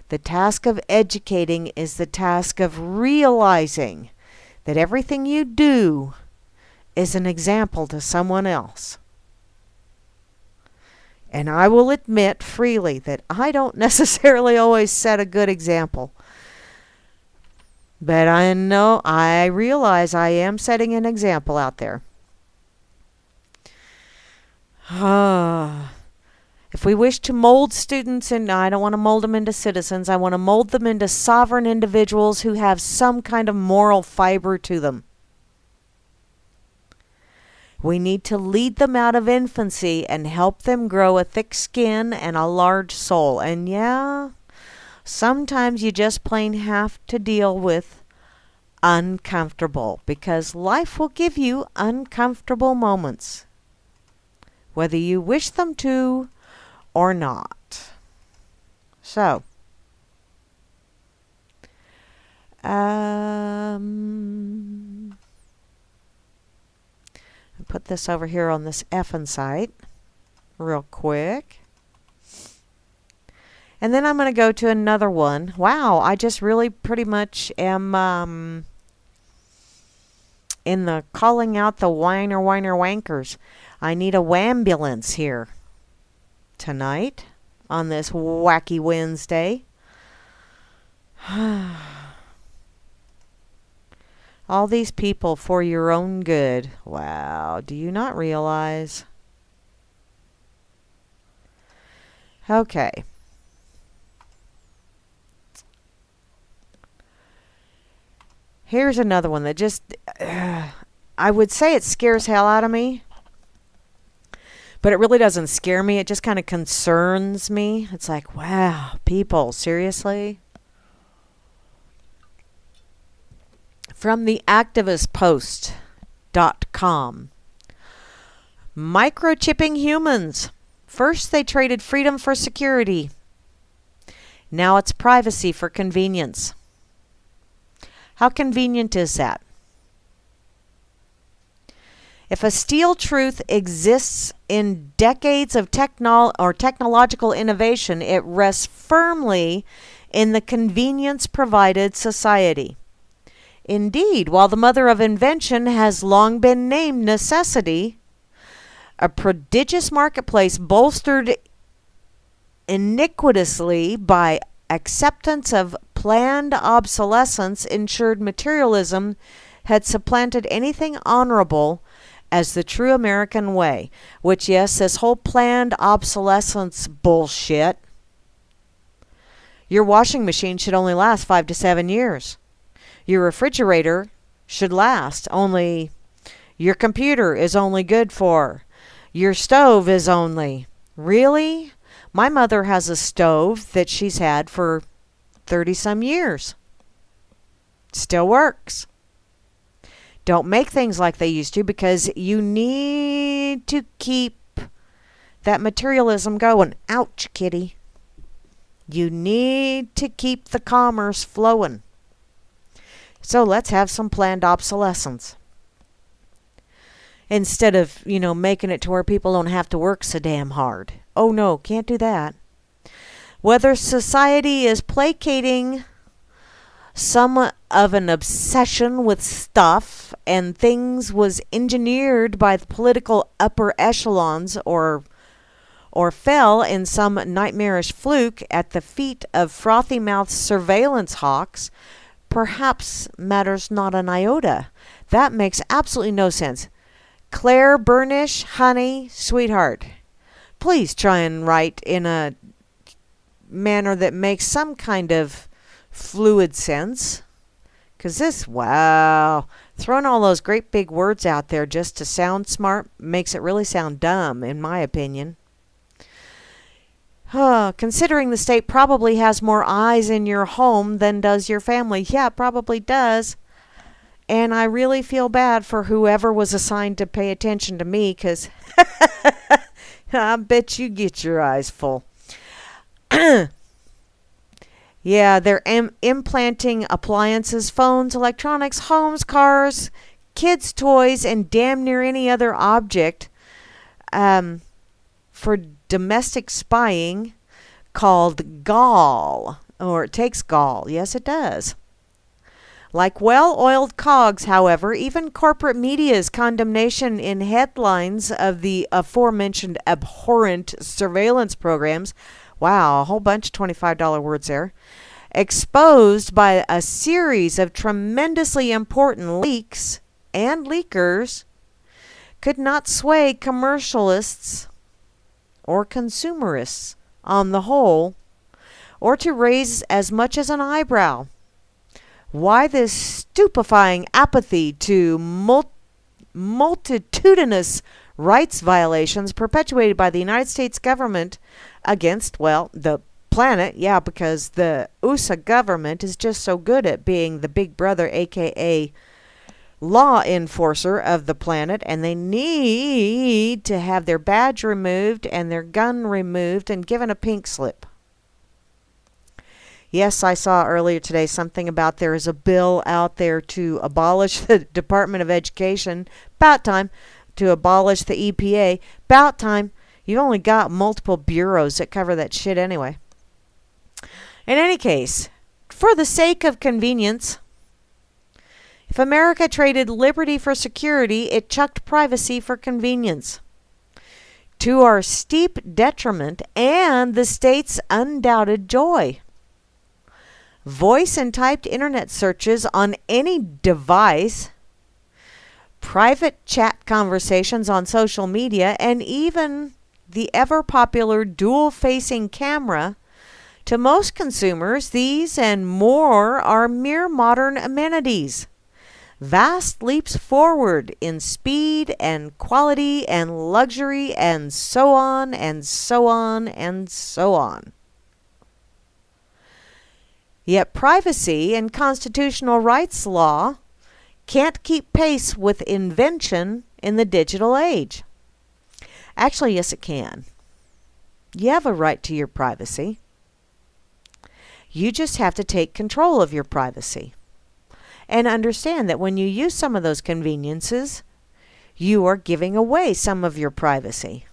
S10: The task of educating is the task of realizing that everything you do is an example to someone else. And I will admit freely that I don't necessarily always set a good example. But I realize I am setting an example out there. If we wish to mold students, and I don't want to mold them into citizens, I want to mold them into sovereign individuals who have some kind of moral fiber to them. We need to lead them out of infancy and help them grow a thick skin and a large soul. And yeah, sometimes you just plain have to deal with uncomfortable, because life will give you uncomfortable moments, whether you wish them to or not. So, put this over here on this effing site real quick. And then I'm going to go to another one. Wow, I just really pretty much am in the calling out the whiner wankers. I need a wambulance here tonight on this wacky Wednesday. All these people for your own good. Wow, do you not realize? Okay. Here's another one that just, I would say it scares hell out of me. But it really doesn't scare me. It just kind of concerns me. It's like, wow, people, seriously? From the activistpost.com. Microchipping humans. First they traded freedom for security. Now it's privacy for convenience. How convenient is that? If a steel truth exists in decades of technological innovation, it rests firmly in the convenience-provided society. Indeed, while the mother of invention has long been named necessity, a prodigious marketplace bolstered iniquitously by acceptance of planned obsolescence ensured materialism had supplanted anything honorable as the true American way. Which, yes, this whole planned obsolescence bullshit. Your washing machine should only last 5 to 7 years. Your refrigerator should last only. Your computer is only good for. Your stove is only. Really? My mother has a stove that she's had for 30-some years. Still works. Don't make things like they used to, because you need to keep that materialism going. Ouch, kitty. You need to keep the commerce flowing. So let's have some planned obsolescence. instead of, making it to where people don't have to work so damn hard. Oh no, can't do that. Whether society is placating some of an obsession with stuff and things was engineered by the political upper echelons or fell in some nightmarish fluke at the feet of frothy-mouthed surveillance hawks, perhaps matters not an iota. That makes absolutely no sense. Claire Burnish, honey, sweetheart, please try and write in a manner that makes some kind of fluid sense. Because throwing all those great big words out there just to sound smart makes it really sound dumb, in my opinion. Considering the state probably has more eyes in your home than does your family. Yeah, it probably does. And I really feel bad for whoever was assigned to pay attention to me, because I bet you get your eyes full. Yeah, they're implanting appliances, phones, electronics, homes, cars, kids' toys, and damn near any other object for domestic spying called gall. Or it takes gall. Yes, it does. Like well-oiled cogs, however, even corporate media's condemnation in headlines of the aforementioned abhorrent surveillance programs, wow, a whole bunch of $25 words there, exposed by a series of tremendously important leaks and leakers, could not sway commercialists or consumerists on the whole, or to raise as much as an eyebrow. Why this stupefying apathy to multitudinous rights violations perpetuated by the United States government against, the planet? Yeah, because the USA government is just so good at being the big brother, aka law enforcer of the planet, and they need to have their badge removed and their gun removed and given a pink slip. Yes, I saw earlier today something about there is a bill out there to abolish the Department of Education. About time. To abolish the EPA. About time. You've only got multiple bureaus that cover that shit anyway. In any case, for the sake of convenience, if America traded liberty for security, it chucked privacy for convenience. To our steep detriment and the state's undoubted joy. Voice and typed internet searches on any device, private chat conversations on social media, and even the ever-popular dual-facing camera. To most consumers, these and more are mere modern amenities. Vast leaps forward in speed and quality and luxury and so on and so on and so on. Yet privacy and constitutional rights law can't keep pace with invention in the digital age. Actually, yes, it can. You have a right to your privacy. You just have to take control of your privacy. And understand that when you use some of those conveniences, you are giving away some of your privacy.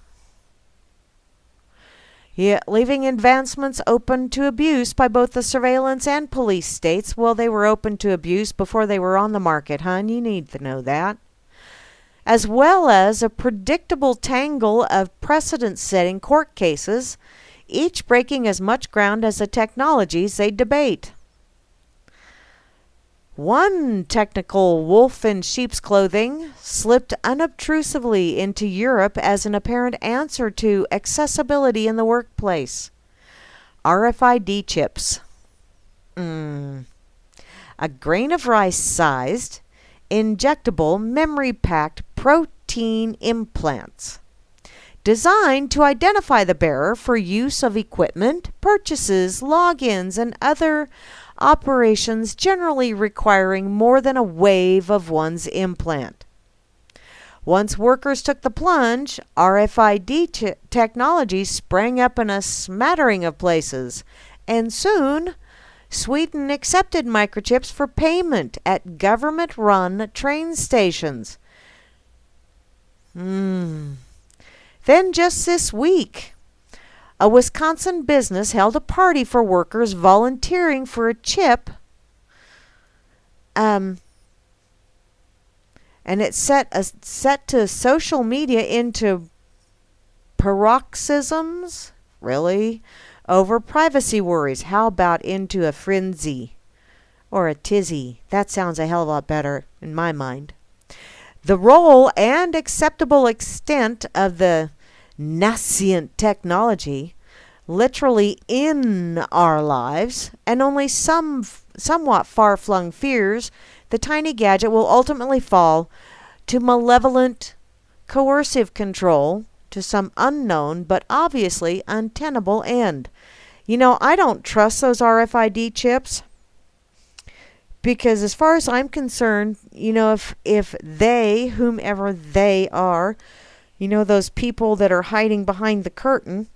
S10: Yet leaving advancements open to abuse by both the surveillance and police states. Well, they were open to abuse before they were on the market, hon. You need to know that. As well as a predictable tangle of precedent-setting court cases, each breaking as much ground as the technologies they debate. One technical wolf in sheep's clothing slipped unobtrusively into Europe as an apparent answer to accessibility in the workplace. RFID chips. A grain of rice-sized, injectable, memory-packed protein implants designed to identify the bearer for use of equipment, purchases, logins, and other operations generally requiring more than a wave of one's implant. Once workers took the plunge, RFID technology sprang up in a smattering of places, and soon Sweden accepted microchips for payment at government-run train stations. Then just this week, a Wisconsin business held a party for workers volunteering for a chip. And it set to social media into paroxysms, really, over privacy worries. How about into a frenzy or a tizzy? That sounds a hell of a lot better in my mind. The role and acceptable extent of the nascent technology literally in our lives, and only somewhat far-flung fears the tiny gadget will ultimately fall to malevolent, coercive control to some unknown but obviously untenable end. I don't trust those RFID chips because as far as I'm concerned, if they, whomever they are, those people that are hiding behind the curtain,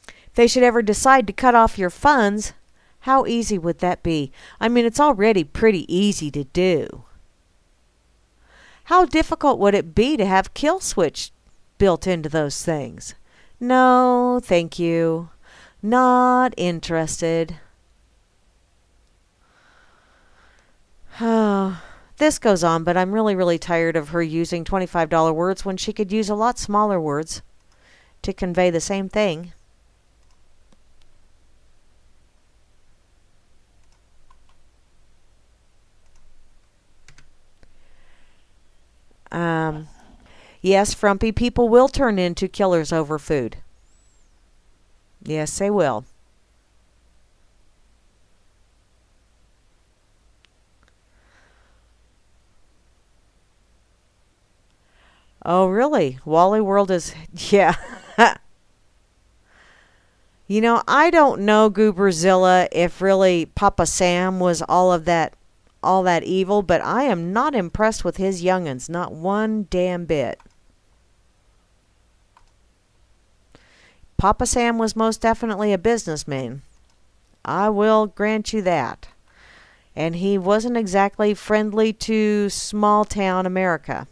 S10: if they should ever decide to cut off your funds, how easy would that be? I mean, it's already pretty easy to do. How difficult would it be to have kill switch built into those things? No, thank you. Not interested. Oh, this goes on, but I'm really, really tired of her using $25 words when she could use a lot smaller words to convey the same thing. Yes, frumpy people will turn into killers over food. Yes, they will. Oh, really? Wally World is... Yeah. I don't know, Gooberzilla, if really Papa Sam was all that evil, but I am not impressed with his young'uns, not one damn bit. Papa Sam was most definitely a businessman. I will grant you that. And he wasn't exactly friendly to small town America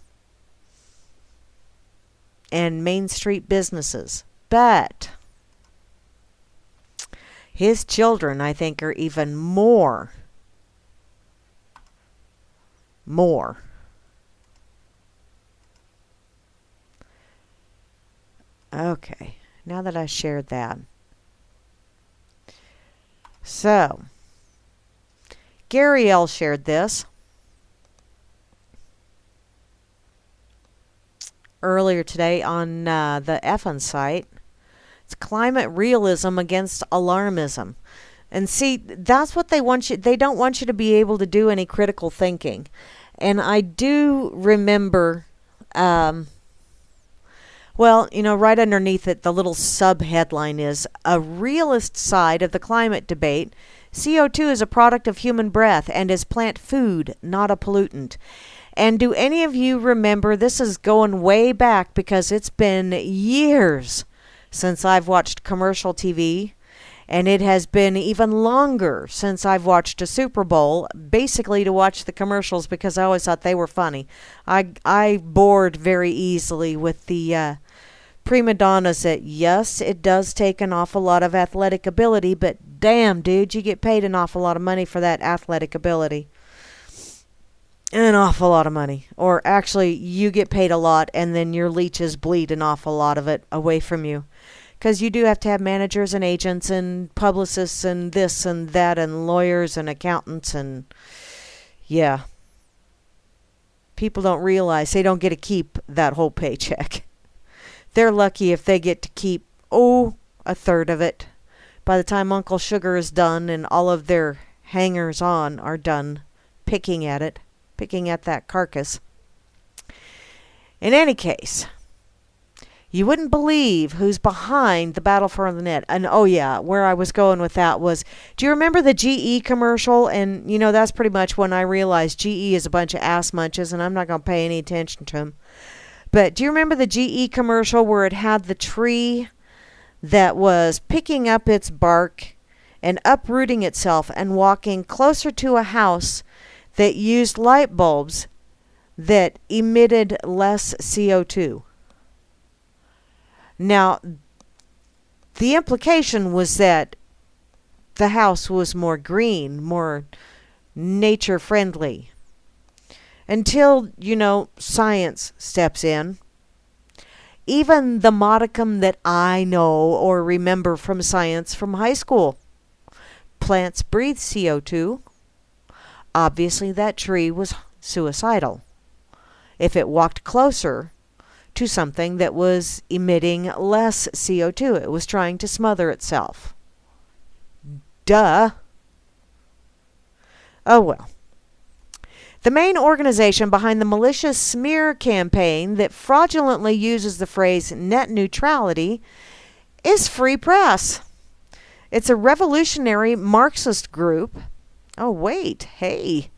S10: and Main Street businesses. But his children, I think, are even more. Okay, now that I shared that. So, Gary L. shared this earlier today on the Effin site. It's climate realism against alarmism. And see, that's what they want you. They don't want you to be able to do any critical thinking. And I do remember, right underneath it, the little sub-headline is, A Realist Side of the Climate Debate. CO2 is a product of human breath and is plant food, not a pollutant. And do any of you remember, this is going way back because it's been years since I've watched commercial TV. And it has been even longer since I've watched a Super Bowl, basically to watch the commercials because I always thought they were funny. I bored very easily with the prima donnas that, yes, it does take an awful lot of athletic ability, but damn, dude, you get paid an awful lot of money for that athletic ability. An awful lot of money. Or actually, you get paid a lot and then your leeches bleed an awful lot of it away from you. Because you do have to have managers and agents and publicists and this and that and lawyers and accountants and, yeah. People don't realize they don't get to keep that whole paycheck. They're lucky if they get to keep, a third of it. By the time Uncle Sugar is done and all of their hangers-on are done picking at that carcass. In any case... You wouldn't believe who's behind the battle for the net. And where I was going with that was, do you remember the GE commercial? And, that's pretty much when I realized GE is a bunch of ass munches and I'm not going to pay any attention to them. But do you remember the GE commercial where it had the tree that was picking up its bark and uprooting itself and walking closer to a house that used light bulbs that emitted less CO2. Now, the implication was that the house was more green, more nature friendly. Until, science steps in. Even the modicum that I know or remember from science from high school. Plants breathe CO2. Obviously, that tree was suicidal if it walked closer to something that was emitting less CO2. It was trying to smother itself. Duh. Oh well. The main organization behind the malicious smear campaign that fraudulently uses the phrase net neutrality is Free Press. It's a revolutionary Marxist group. Oh, wait, hey.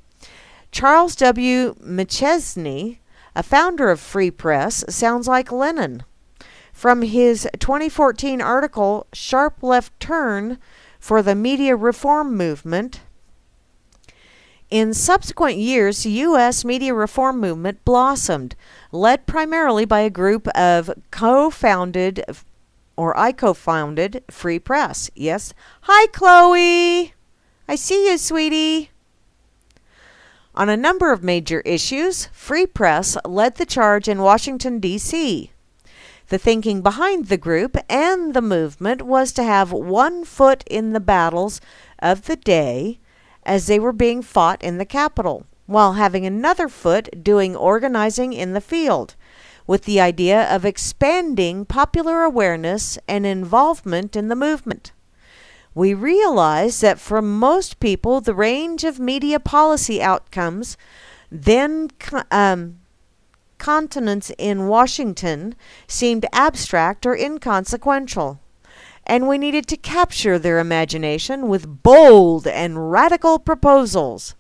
S10: Charles W. McChesney, a founder of Free Press, sounds like Lenin. From his 2014 article, Sharp Left Turn for the Media Reform Movement, in subsequent years, the U.S. media reform movement blossomed, led primarily by a group of I co-founded Free Press. Yes. Hi, Chloe. I see you, sweetie. On a number of major issues, Free Press led the charge in Washington, D.C. The thinking behind the group and the movement was to have one foot in the battles of the day as they were being fought in the Capitol, while having another foot doing organizing in the field, with the idea of expanding popular awareness and involvement in the movement. We realize that for most people, the range of media policy outcomes then continents in Washington seemed abstract or inconsequential, and we needed to capture their imagination with bold and radical proposals.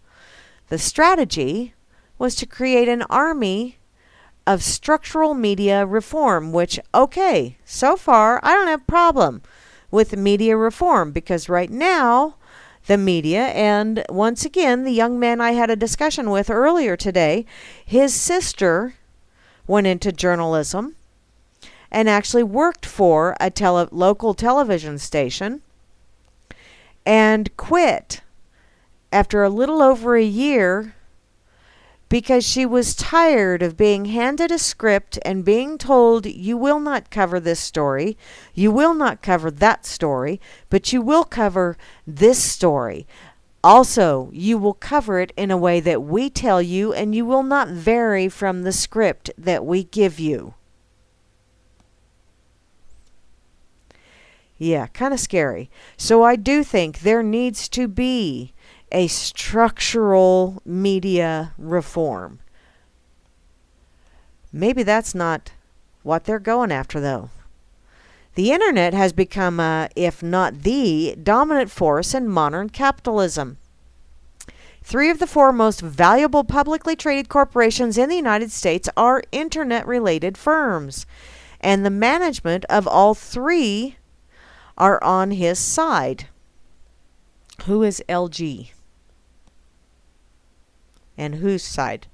S10: The strategy was to create an army of structural media reform, which, okay, so far I don't have a problem with media reform, because right now the media, and once again the young man I had a discussion with earlier today, his sister went into journalism and actually worked for a local television station and quit after a little over a year because she was tired of being handed a script and being told, you will not cover this story, you will not cover that story, but you will cover this story. Also, you will cover it in a way that we tell you, and you will not vary from the script that we give you. Yeah, kind of scary. So I do think there needs to be a structural media reform. Maybe that's not what they're going after, though. The internet has become, if not the dominant force in modern capitalism. 3 of the 4 most valuable publicly traded corporations in the United States are internet-related firms, and the management of all 3 are on his side. Who is LG? And whose side?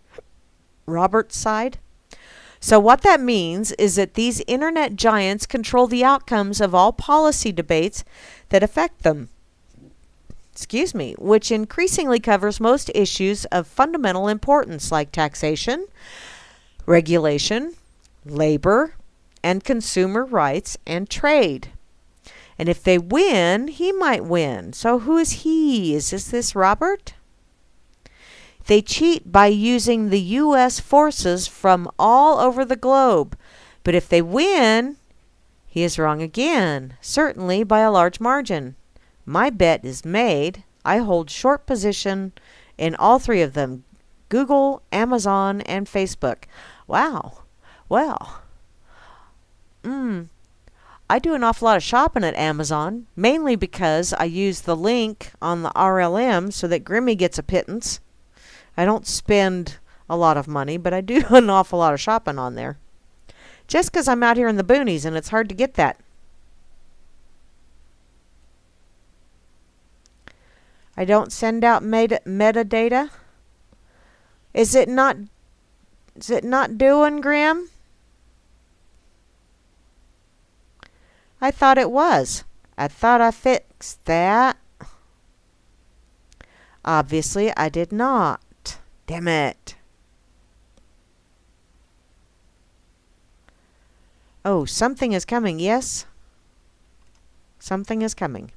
S10: Robert's side? So what that means is that these internet giants control the outcomes of all policy debates that affect them. Which increasingly covers most issues of fundamental importance like taxation, regulation, labor, and consumer rights and trade. And if they win, he might win. So who is he? Is this Robert? They cheat by using the U.S. forces from all over the globe. But if they win, he is wrong again, certainly by a large margin. My bet is made. I hold short position in all 3 of them, Google, Amazon, and Facebook. Wow. Well, I do an awful lot of shopping at Amazon, mainly because I use the link on the RLM so that Grammy gets a pittance. I don't spend a lot of money, but I do an awful lot of shopping on there. Just because I'm out here in the boonies and it's hard to get that. I don't send out metadata. Is it not Is it not doing, Grim? I thought it was. I thought I fixed that. Obviously, I did not. Damn it. Oh, something is coming, yes? Something is coming.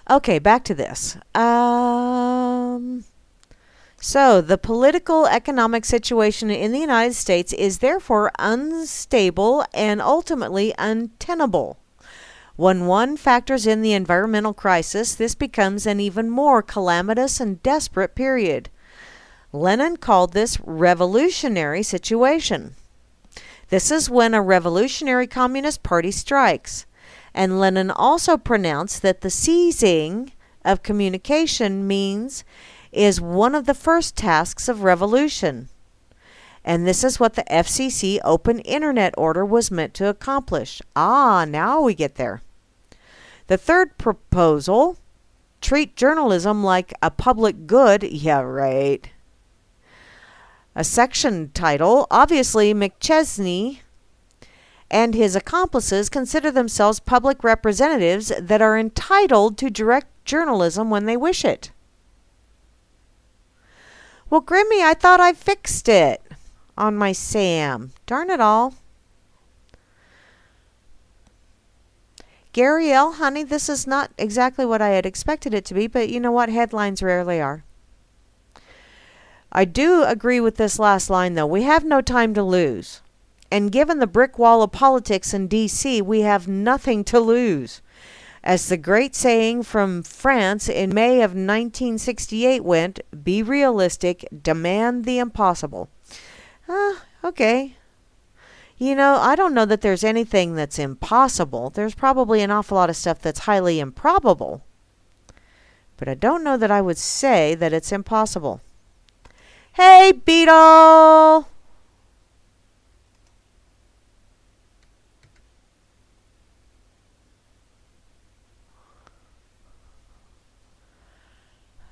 S10: Okay, back to this. So, the political economic situation in the United States is therefore unstable and ultimately untenable. When one factors in the environmental crisis, this becomes an even more calamitous and desperate period. Lenin called this revolutionary situation. This is when a revolutionary communist party strikes. And Lenin also pronounced that the seizing of communication means is one of the first tasks of revolution. And this is what the FCC Open Internet Order was meant to accomplish. Now we get there. The third proposal, treat journalism like a public good. Yeah, right. A section title, obviously McChesney and his accomplices consider themselves public representatives that are entitled to direct journalism when they wish it. Well, Grimmy, I thought I fixed it on my Sam. Darn it all. Gary L., honey, this is not exactly what I had expected it to be, but you know what? Headlines rarely are. I do agree with this last line, though. We have no time to lose. And given the brick wall of politics in D.C., we have nothing to lose. As the great saying from France in May of 1968 went, be realistic, demand the impossible. Okay. You know, I don't know that there's anything that's impossible. There's probably an awful lot of stuff that's highly improbable. But I don't know that I would say that it's impossible. Hey, Beetle!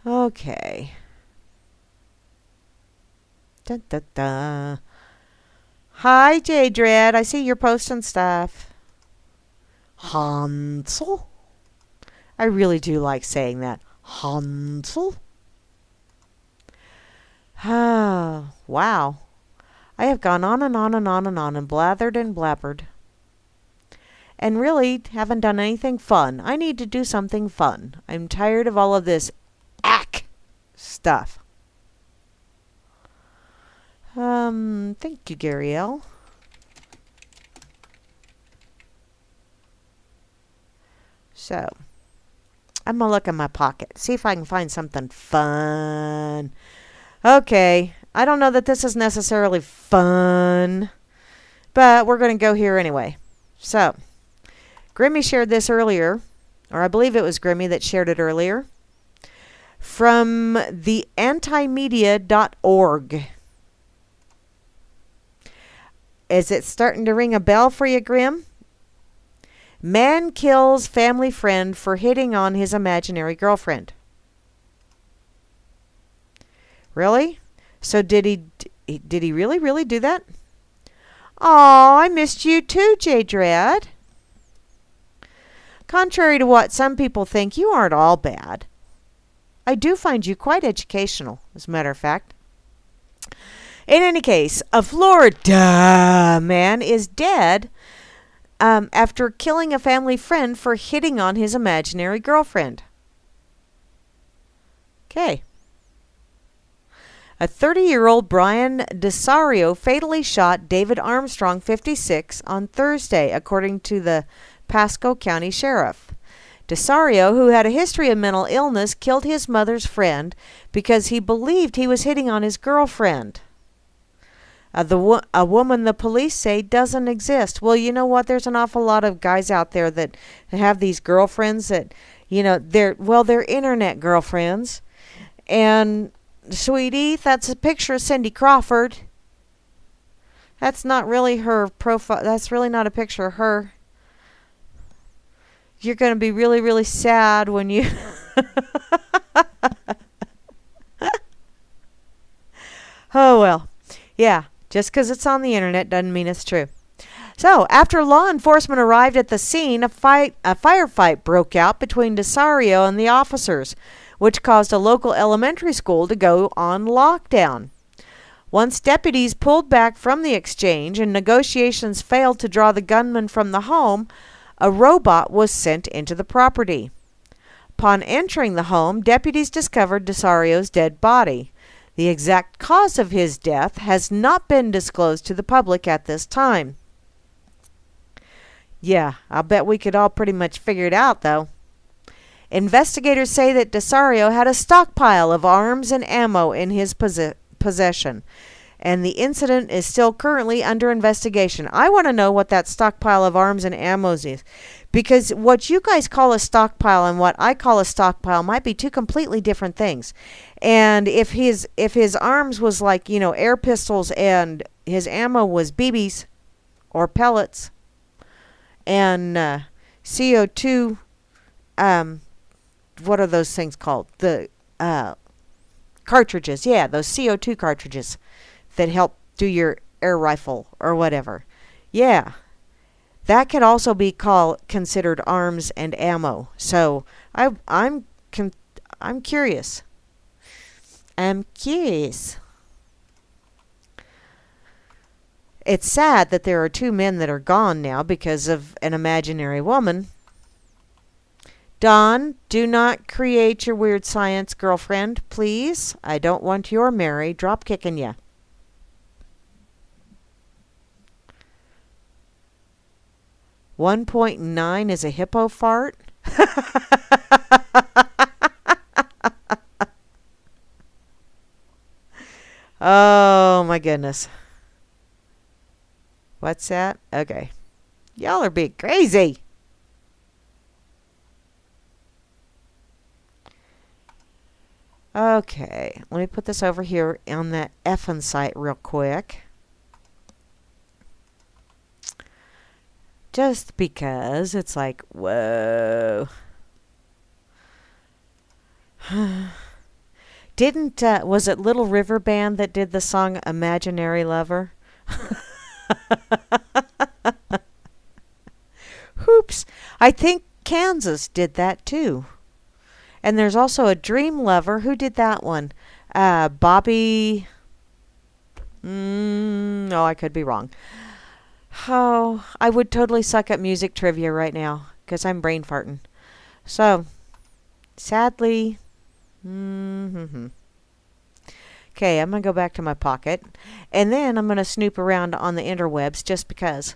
S10: Okay. Dun, dun, dun. Hi, J Dread. I see you're posting stuff. Hansel? I really do like saying that. Hansel? Wow. I have gone on and on and on and on and blathered and blabbered. And really haven't done anything fun. I need to do something fun. I'm tired of all of this stuff. Thank you, Gary L. So, I'm gonna look in my pocket, see if I can find something fun. Okay, I don't know that this is necessarily fun, but we're gonna go here anyway. So, Grimmy shared this earlier, or I believe it was Grimmy that shared it earlier, from the antimedia.org. Is it starting to ring a bell for you, Grim? Man kills family friend for hitting on his imaginary girlfriend. Really? So did he really do that? Aw, I missed you too, J Dread. Contrary to what some people think, you aren't all bad. I do find you quite educational, as a matter of fact. In any case, a Florida man is dead after killing a family friend for hitting on his imaginary girlfriend. Okay. A 30-year-old Brian DeSario fatally shot David Armstrong, 56, on Thursday, according to the Pasco County Sheriff. DeSario, who had a history of mental illness, killed his mother's friend because he believed he was hitting on his girlfriend. A woman the police say doesn't exist. Well, you know what? There's an awful lot of guys out there that have these girlfriends that, you know, they're internet girlfriends. And, sweetie, that's a picture of Cindy Crawford. That's not really her profile. That's really not a picture of her. You're going to be really, really sad when you... Oh, well. Yeah, just because it's on the internet doesn't mean it's true. So, after law enforcement arrived at the scene, a firefight broke out between Desario and the officers, which caused a local elementary school to go on lockdown. Once deputies pulled back from the exchange and negotiations failed to draw the gunman from the home, a robot was sent into the property. Upon entering the home, deputies discovered Desario's dead body. The exact cause of his death has not been disclosed to the public at this time. Yeah, I'll bet we could all pretty much figure it out, though. Investigators say that Desario had a stockpile of arms and ammo in his possession, and the incident is still currently under investigation. I want to know what that stockpile of arms and ammo is, because what you guys call a stockpile and what I call a stockpile might be two completely different things. And if his arms was like, air pistols and his ammo was BBs or pellets and CO2, what are those things called? The cartridges. Yeah, those CO2 cartridges that help do your air rifle or whatever. Yeah, that could also be considered arms and ammo. So I'm curious. I'm curious. It's sad that there are two men that are gone now because of an imaginary woman. Don, do not create your weird science, girlfriend, please. I don't want your Mary drop kicking you. $1.9 is a hippo fart. Oh my goodness. What's that? Okay. Y'all are being crazy. Okay, let me put this over here on that effing site real quick. Just because it's like, whoa. Was it Little River Band that did the song Imaginary Lover? Oops. I think Kansas did that too. And there's also a Dream Lover. Who did that one? Bobby. No, I could be wrong. Oh, I would totally suck at music trivia right now because I'm brain farting. So, sadly. Okay, I'm going to go back to my pocket. And then I'm going to snoop around on the interwebs just because.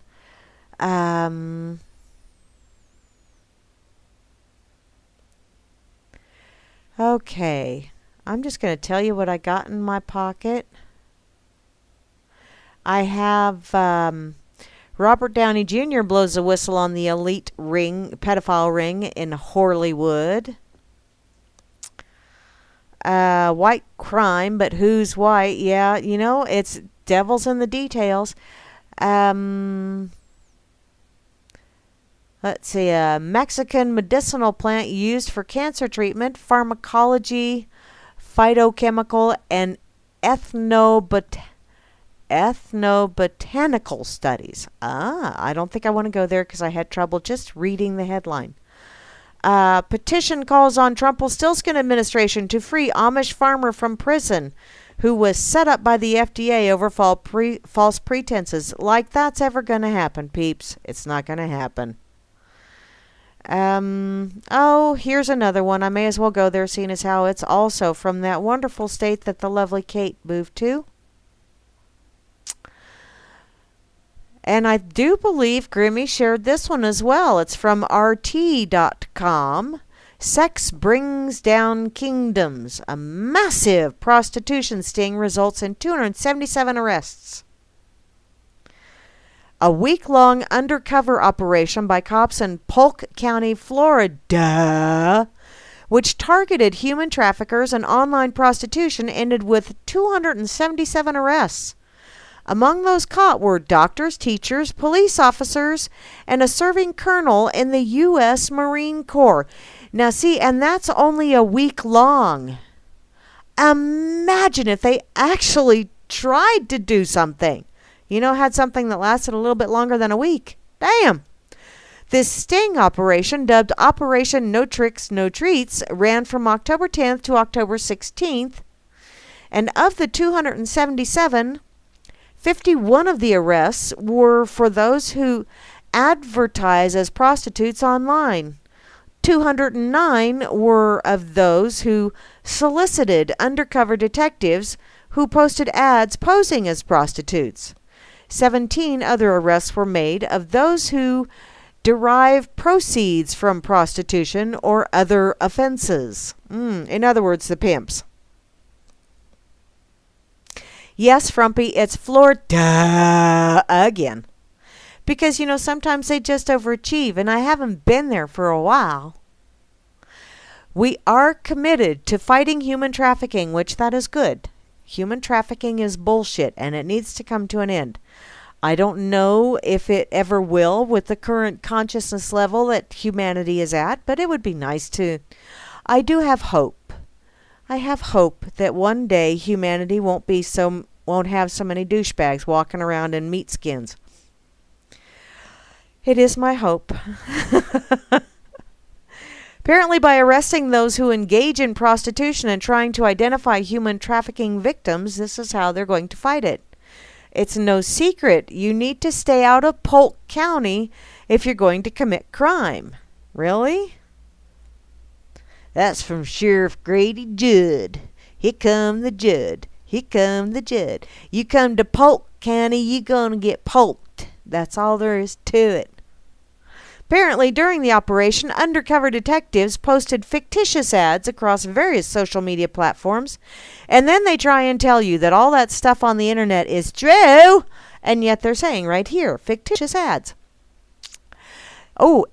S10: Okay, I'm just going to tell you what I got in my pocket. I have Robert Downey Jr. blows a whistle on the elite pedophile ring in Hollywood. White crime, but who's white? Yeah, it's devil's in the details. Let's see, a Mexican medicinal plant used for cancer treatment, pharmacology, phytochemical, and ethnobotanical studies. I don't think I want to go there because I had trouble just reading the headline. Petition calls on Trumpelstiltskin administration to free Amish farmer from prison who was set up by the FDA over false pretenses. Like that's ever going to happen, peeps. It's not going to happen. Here's another one. I may as well go there, seeing as how it's also from that wonderful state that the lovely Kate moved to. And I do believe Grammy shared this one as well. It's from RT.com. Sex brings down kingdoms. A massive prostitution sting results in 277 arrests. A week-long undercover operation by cops in Polk County, Florida, which targeted human traffickers and online prostitution, ended with 277 arrests. Among those caught were doctors, teachers, police officers, and a serving colonel in the U.S. Marine Corps. Now see, and that's only a week long. Imagine if they actually tried to do something. Had something that lasted a little bit longer than a week. Damn. This sting operation, dubbed Operation No Tricks, No Treats, ran from October 10th to October 16th. And of the 277, 51 of the arrests were for those who advertise as prostitutes online. 209 were of those who solicited undercover detectives who posted ads posing as prostitutes. 17 other arrests were made of those who derive proceeds from prostitution or other offenses. In other words, the pimps. Yes, Frumpy, it's Florida again. Because, sometimes they just overachieve, and I haven't been there for a while. We are committed to fighting human trafficking, which that is good. Human trafficking is bullshit, and it needs to come to an end. I don't know if it ever will with the current consciousness level that humanity is at, but it would be nice to. I do have hope. I have hope that one day humanity won't have so many douchebags walking around in meat skins. It is my hope. Apparently, by arresting those who engage in prostitution and trying to identify human trafficking victims, this is how they're going to fight it. It's no secret. You need to stay out of Polk County if you're going to commit crime. Really? That's from Sheriff Grady Judd. Here come the Judd. Here come the Judd. You come to Polk County, you're going to get polked. That's all there is to it. Apparently, during the operation, undercover detectives posted fictitious ads across various social media platforms, and then they try and tell you that all that stuff on the internet is true, and yet they're saying right here, fictitious ads. Oh,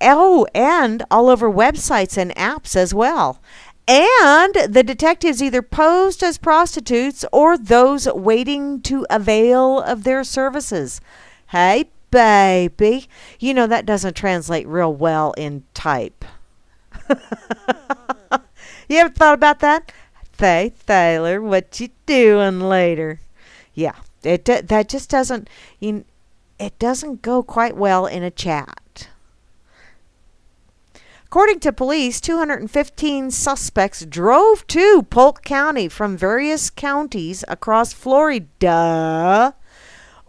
S10: and all over websites and apps as well. And the detectives either posed as prostitutes or those waiting to avail of their services. Hey, baby. That doesn't translate real well in type. You ever thought about that? Hey, Thaler, what you doing later? Yeah, that just doesn't, it doesn't go quite well in a chat. According to police, 215 suspects drove to Polk County from various counties across Florida,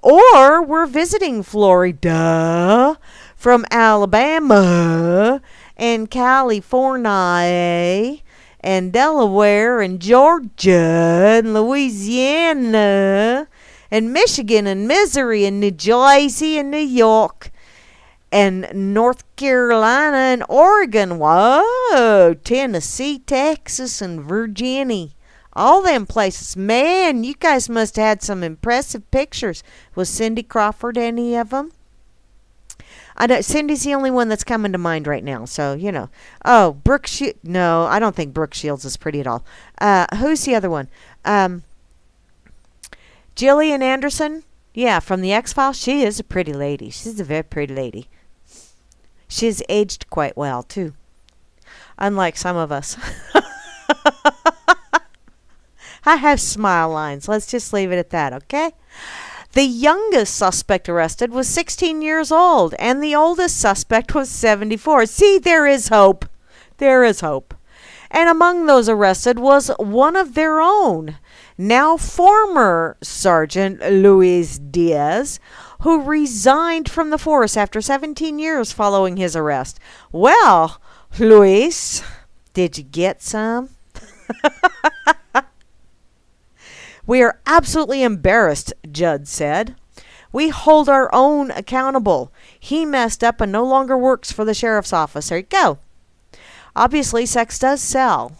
S10: or were visiting Florida from Alabama and California and Delaware and Georgia and Louisiana and Michigan and Missouri and New Jersey and New York and North Carolina and Oregon. Whoa, Tennessee, Texas, and Virginia. All them places. Man, you guys must have had some impressive pictures. Was Cindy Crawford any of them? I know Cindy's the only one that's coming to mind right now. So, Oh, Brooke Shields. No, I don't think Brooke Shields is pretty at all. Who's the other one? Gillian Anderson. Yeah, from the X-Files. She is a pretty lady. She's a very pretty lady. She's aged quite well, too. Unlike some of us. I have smile lines. Let's just leave it at that, okay? The youngest suspect arrested was 16 years old, and the oldest suspect was 74. See, there is hope. There is hope. And among those arrested was one of their own, now former Sergeant Luis Diaz, who resigned from the force after 17 years following his arrest. Well, Luis, did you get some? We are absolutely embarrassed, Judd said. We hold our own accountable. He messed up and no longer works for the sheriff's office. There you go. Obviously, sex does sell.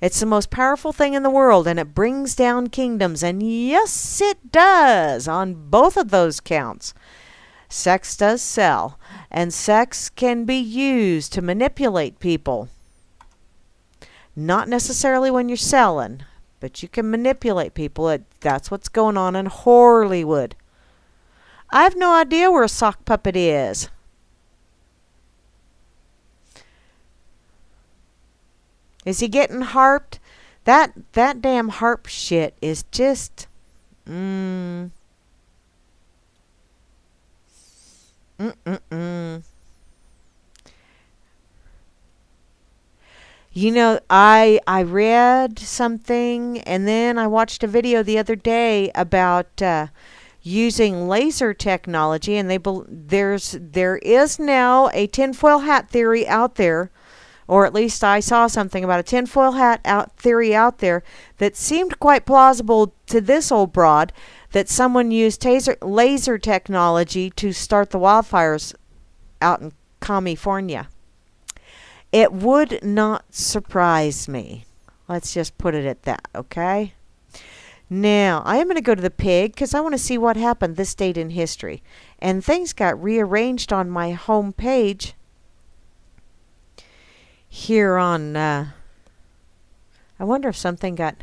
S10: It's the most powerful thing in the world, and it brings down kingdoms. And yes, it does on both of those counts. Sex does sell, and sex can be used to manipulate people. Not necessarily when you're selling, but you can manipulate people. That's what's going on in Hollywood. I have no idea where a sock puppet is. Is he getting harped? That damn harp shit is just Mm. Mm-mm-mm. You know, I read something and then I watched a video the other day about using laser technology, and there is now a tinfoil hat theory out there, or at least I saw something about a tinfoil hat theory out there that seemed quite plausible to this old broad, that someone used laser technology to start the wildfires out in California. It would not surprise me. Let's just put it at that, okay? Now, I am going to go to the pig because I want to see what happened this date in history. And things got rearranged on my home page here on... I wonder if something got...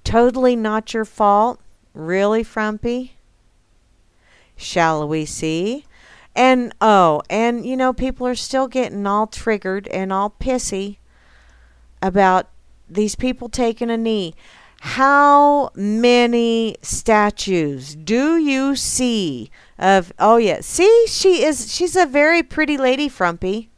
S10: Totally not your fault. Really, Frumpy? Shall we see? And, you know, people are still getting all triggered and all pissy about these people taking a knee. How many statues do you see of, oh yeah, see, she's a very pretty lady, Frumpy.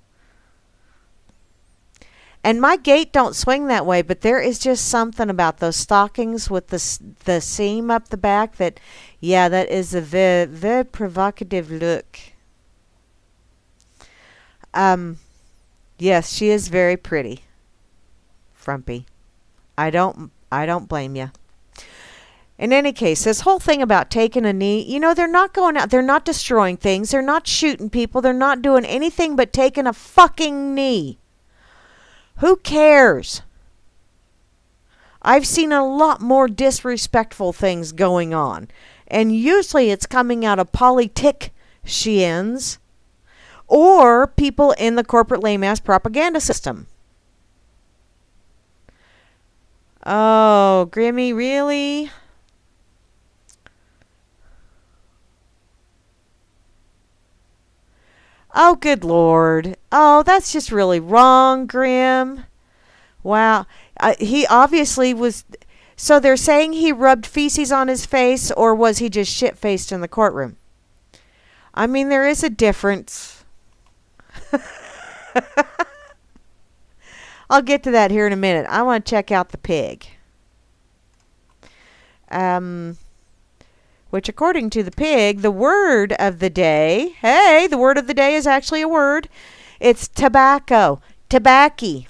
S10: And my gait don't swing that way, but there is just something about those stockings with the seam up the back that, yeah, that is a very, very provocative look. Yes, she is very pretty, Frumpy. I don't blame you. In any case, this whole thing about taking a knee, you know, they're not going out, they're not destroying things, they're not shooting people, they're not doing anything but taking a fucking knee. Who cares? I've seen a lot more disrespectful things going on, and usually it's coming out of politicians or people in the corporate lame-ass propaganda system. Oh, Grammy, really? Oh, good Lord. Oh, that's just really wrong, Grim. Wow. He obviously was... So they're saying he rubbed feces on his face, or was he just shit-faced in the courtroom? I mean, there is a difference. I'll get to that here in a minute. I want to check out the pig. Which, according to the pig, the word of the day... Hey, the word of the day is actually a word. It's tobacco. Tobacco.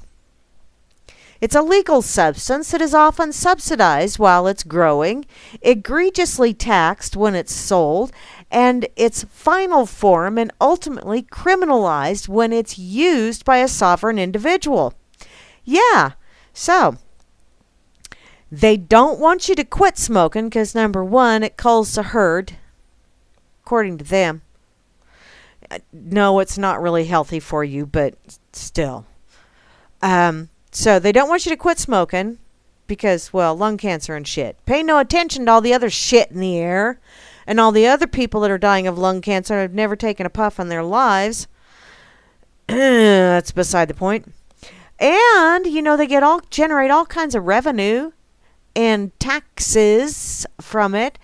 S10: It's a legal substance that is often subsidized while it's growing, egregiously taxed when it's sold, and its final form and ultimately criminalized when it's used by a sovereign individual. Yeah, so they don't want you to quit smoking because, number one, it culls the herd, according to them. No, it's not really healthy for you, but still. So they don't want you to quit smoking because, well, lung cancer and shit. Pay no attention to all the other shit in the air and all the other people that are dying of lung cancer and have never taken a puff in their lives. That's beside the point. And, you know, they generate all kinds of revenue and taxes from it.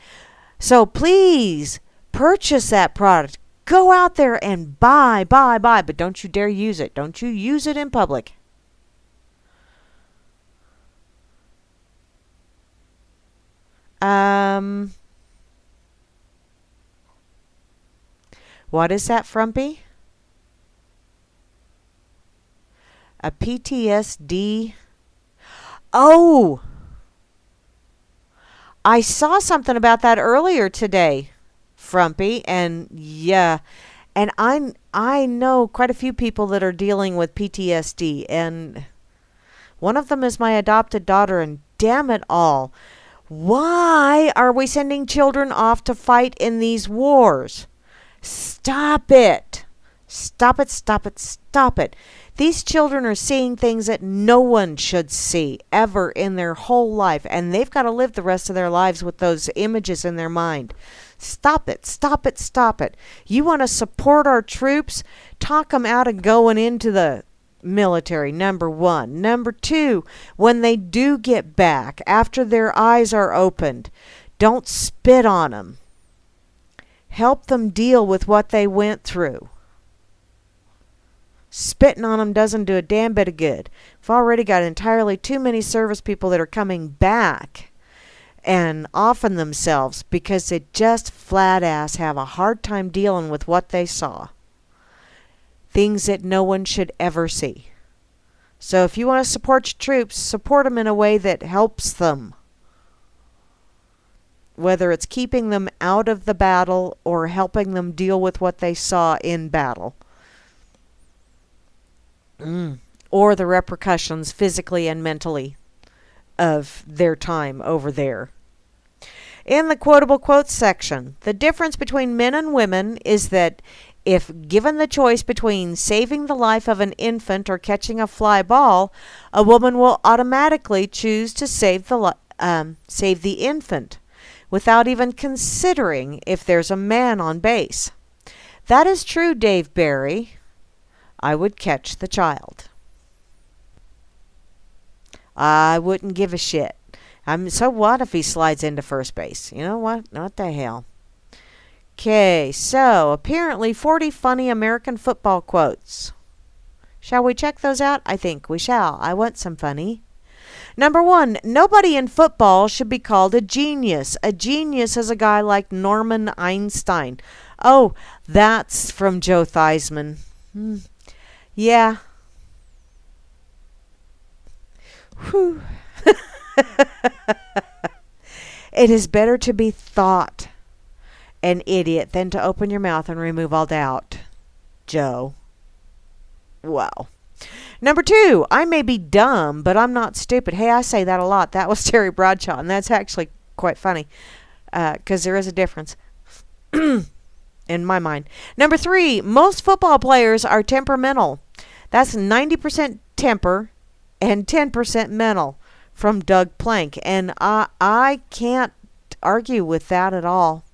S10: So please purchase that product. Go out there and buy, but don't you dare use it. Don't you use it in public. What is that, Frumpy? A PTSD? Oh! I saw something about that earlier today, Frumpy, and yeah, and I know quite a few people that are dealing with PTSD, and one of them is my adopted daughter, and damn it all. Why are we sending children off to fight in these wars? Stop it. Stop it, stop it, stop it. These children are seeing things that no one should see ever in their whole life, and they've got to live the rest of their lives with those images in their mind. Stop it, stop it, stop it. You want to support our troops? Talk them out of going into the military, number one. Number two, when they do get back, after their eyes are opened, Don't spit on them. Help them deal with what they went through. Spitting on them doesn't do a damn bit of good. We've already got entirely too many service people that are coming back and offing themselves because they just flat ass have a hard time dealing with what they saw. Things that no one should ever see. So if you want to support your troops, support them in a way that helps them. Whether it's keeping them out of the battle or helping them deal with what they saw in battle. Or the repercussions physically and mentally of their time over there. In the quotable quotes section, the difference between men and women is that if given the choice between saving the life of an infant or catching a fly ball, a woman will automatically choose to save the infant without even considering if there's a man on base. That is true, Dave Barry. I would catch the child. I wouldn't give a shit. So what if he slides into first base? You know what? What the hell? Okay, so apparently 40 funny American football quotes. Shall we check those out? I think we shall. I want some funny. Number 1, nobody in football should be called a genius. A genius is a guy like Norman Einstein. Oh, that's from Joe Theismann. Yeah. Whew. It is better to be thought an idiot than to open your mouth and remove all doubt. Joe. Wow. Number 2, I may be dumb, but I'm not stupid. Hey, I say that a lot. That was Terry Bradshaw, and that's actually quite funny because there is a difference in my mind. Number 3, most football players are temperamental. That's 90% temper and 10% mental from Doug Plank, and I can't argue with that at all.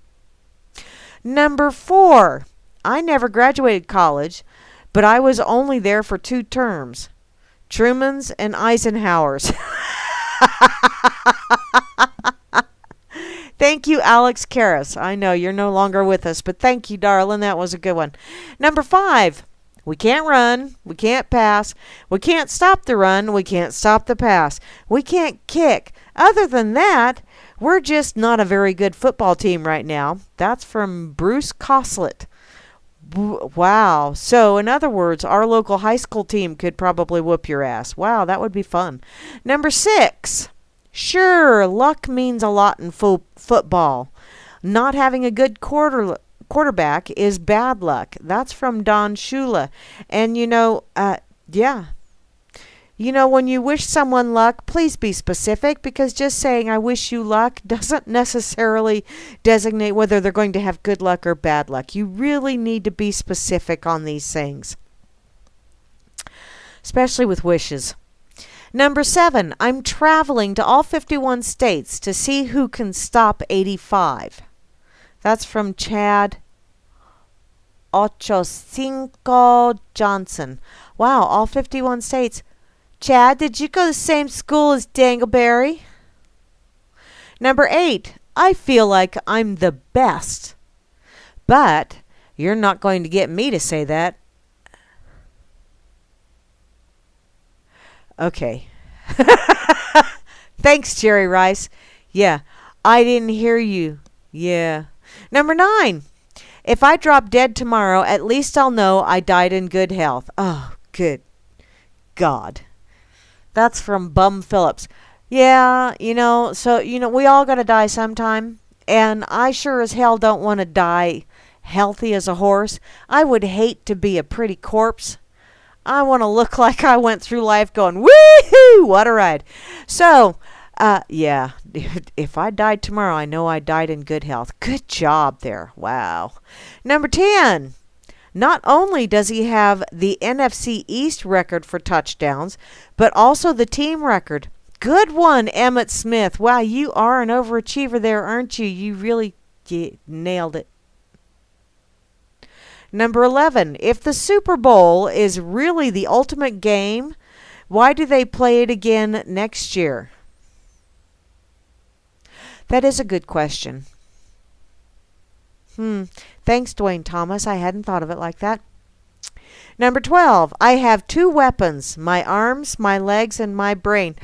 S10: Number 4, I never graduated college, but I was only there for 2 terms. Truman's and Eisenhower's. Thank you, Alex Karras. I know you're no longer with us, but thank you, darling. That was a good one. Number 5, we can't run. We can't pass. We can't stop the run. We can't stop the pass. We can't kick. Other than that, we're just not a very good football team right now. That's from Bruce Coslet. Wow. So, in other words, our local high school team could probably whoop your ass. Wow, that would be fun. Number 6. Sure, luck means a lot in football. Not having a good quarterback is bad luck. That's from Don Shula. And, yeah. When you wish someone luck, please be specific, because just saying I wish you luck doesn't necessarily designate whether they're going to have good luck or bad luck. You really need to be specific on these things, especially with wishes. Number 7, I'm traveling to all 51 states to see who can stop 85. That's from Chad Ochocinco Johnson. Wow, all 51 states. Chad, did you go to the same school as Dangleberry? Number 8, I feel like I'm the best. But you're not going to get me to say that. Okay. Thanks, Jerry Rice. Yeah, I didn't hear you. Yeah. Number 9, if I drop dead tomorrow, at least I'll know I died in good health. Oh, good God. That's from Bum Phillips. Yeah, we all got to die sometime. And I sure as hell don't want to die healthy as a horse. I would hate to be a pretty corpse. I want to look like I went through life going, woo-hoo, what a ride. So, yeah, if I died tomorrow, I know I died in good health. Good job there. Wow. Number 10. Not only does he have the NFC East record for touchdowns, but also the team record. Good one, Emmitt Smith. Wow, you are an overachiever there, aren't you? You really nailed it. Number 11, if the Super Bowl is really the ultimate game, why do they play it again next year? That is a good question. Thanks, Dwayne Thomas. I hadn't thought of it like that. Number 12. I have 2 weapons, my arms, my legs, and my brain.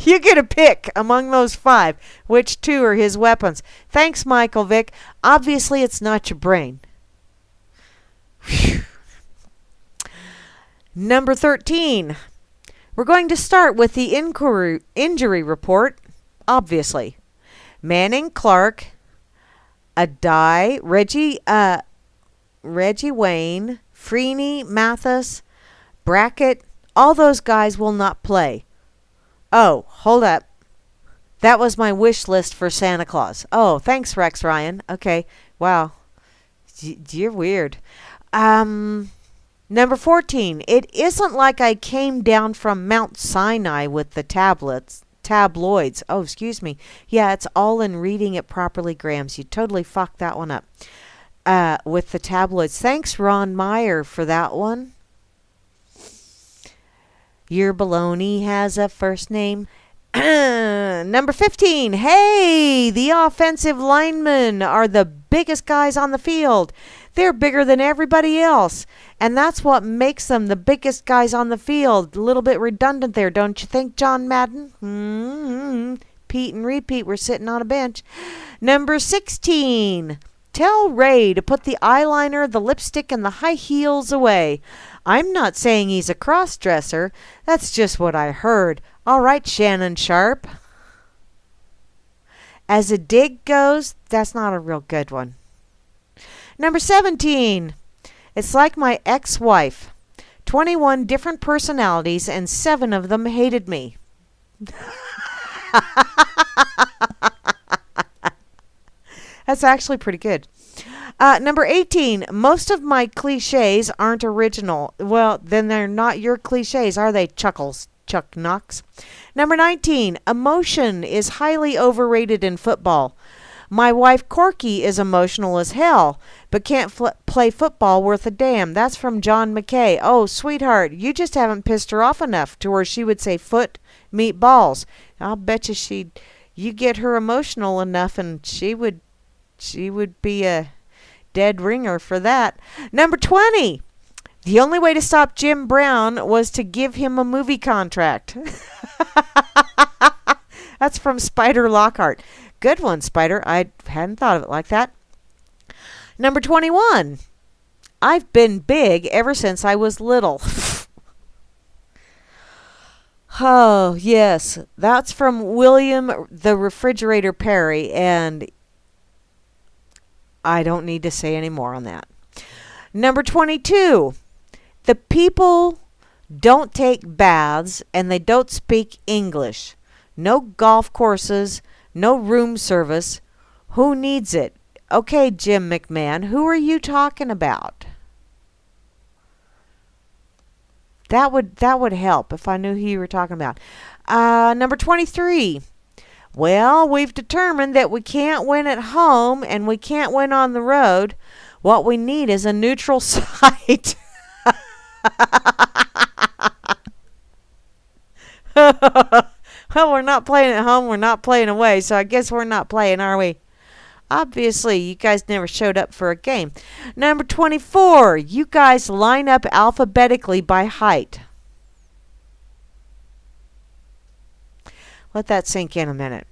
S10: You get a pick among those 5. Which 2 are his weapons? Thanks, Michael Vick. Obviously, it's not your brain. Whew. Number 13. We're going to start with the injury report. Obviously. Manning, Clark, Adai, Reggie Wayne, Freeney, Mathis, Brackett, all those guys will not play. Oh, hold up. That was my wish list for Santa Claus. Oh, thanks, Rex Ryan. Okay, wow. You're weird. Number 14. It isn't like I came down from Mount Sinai with the tabloids. Oh, excuse me. Yeah, it's all in reading it properly, Grams. You totally fucked that one up. With the tabloids. Thanks, Ron Meyer, for that one. Your baloney has a first name. Number 15. Hey, the offensive linemen are the biggest guys on the field. They're bigger than everybody else. And that's what makes them the biggest guys on the field. A little bit redundant there, don't you think, John Madden? Pete and repeat, we're sitting on a bench. Number 16. Tell Ray to put the eyeliner, the lipstick, and the high heels away. I'm not saying he's a cross-dresser. That's just what I heard. All right, Shannon Sharp. As a dig goes, that's not a real good one. Number 17. It's like my ex-wife. 21 different personalities and 7 of them hated me. That's actually pretty good. Number 18. Most of my cliches aren't original. Well, then they're not your cliches, are they, Chuckles? Chuck Knox. Number 19. Emotion is highly overrated in football. My wife Corky is emotional as hell, but can't play football worth a damn. That's from John McKay. Oh, sweetheart, you just haven't pissed her off enough to where she would say foot, meat, balls. I'll bet you get her emotional enough and she would be a dead ringer for that. Number 20. The only way to stop Jim Brown was to give him a movie contract. That's from Spider Lockhart. Good one, Spider. I hadn't thought of it like that. Number 21. I've been big ever since I was little. Oh, yes. That's from William the Refrigerator Perry, and I don't need to say any more on that. Number 22. The people don't take baths and they don't speak English. No golf courses, no room service. Who needs it? Okay, Jim McMahon, who are you talking about? That would help if I knew who you were talking about. Number 23. Well, we've determined that we can't win at home and we can't win on the road. What we need is a neutral site. Well, we're not playing at home, we're not playing away, so I guess we're not playing, are we? Obviously, you guys never showed up for a game. Number 24, you guys line up alphabetically by height. Let that sink in a minute.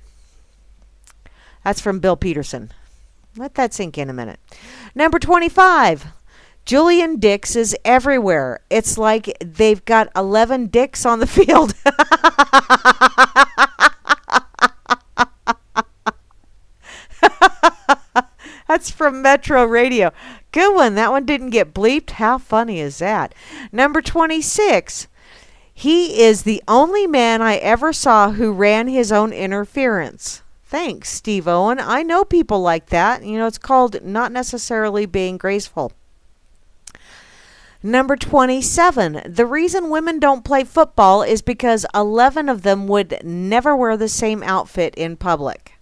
S10: That's from Bill Peterson. Let that sink in a minute. Number 25, Julian Dix is everywhere. It's like they've got 11 dicks on the field. That's from Metro Radio. Good one. That one didn't get bleeped. How funny is that? Number 26. He is the only man I ever saw who ran his own interference. Thanks, Steve Owen. I know people like that. You know, it's called not necessarily being graceful. Number 27. The reason women don't play football is because 11 of them would never wear the same outfit in public.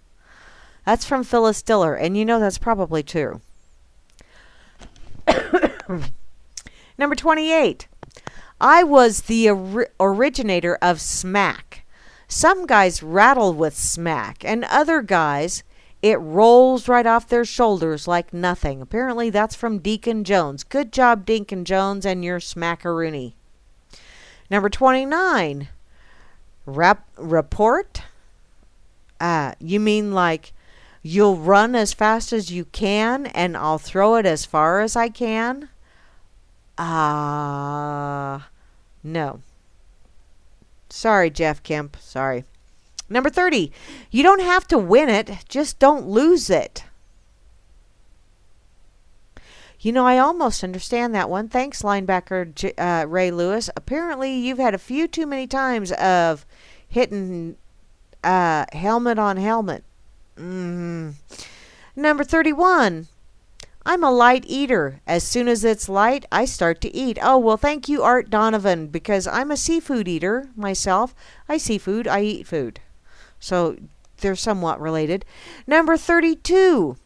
S10: That's from Phyllis Diller, and you know that's probably true. Number 28. I was the originator of smack. Some guys rattle with smack, and other guys, it rolls right off their shoulders like nothing. Apparently, that's from Deacon Jones. Good job, Deacon Jones, and your smackaroony. Number 29, report. You mean like you'll run as fast as you can and I'll throw it as far as I can? No. Sorry, Jeff Kemp. Sorry. Number 30, you don't have to win it, just don't lose it. You know, I almost understand that one. Thanks, linebacker Ray Lewis. Apparently, you've had a few too many times of hitting helmet on helmet. Number 31, I'm a light eater. As soon as it's light, I start to eat. Oh, well, thank you, Art Donovan, because I'm a seafood eater myself. I see food, I eat food. So they're somewhat related. Number 32,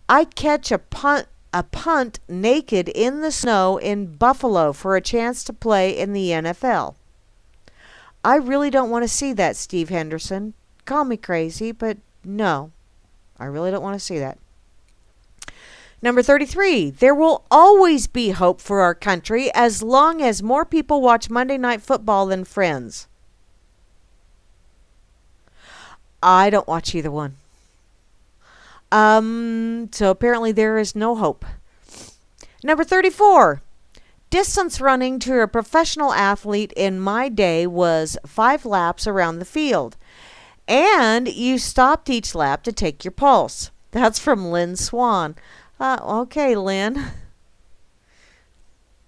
S10: I catch a punt naked in the snow in Buffalo for a chance to play in the NFL. I really don't want to see that, Steve Henderson. Call me crazy, but no, I really don't want to see that. Number 33, there will always be hope for our country as long as more people watch Monday Night Football than Friends. I don't watch either one. So apparently there is no hope. Number 34, distance running to a professional athlete in my day was 5 laps around the field. And you stopped each lap to take your pulse. That's from Lynn Swan. Okay, Lynn.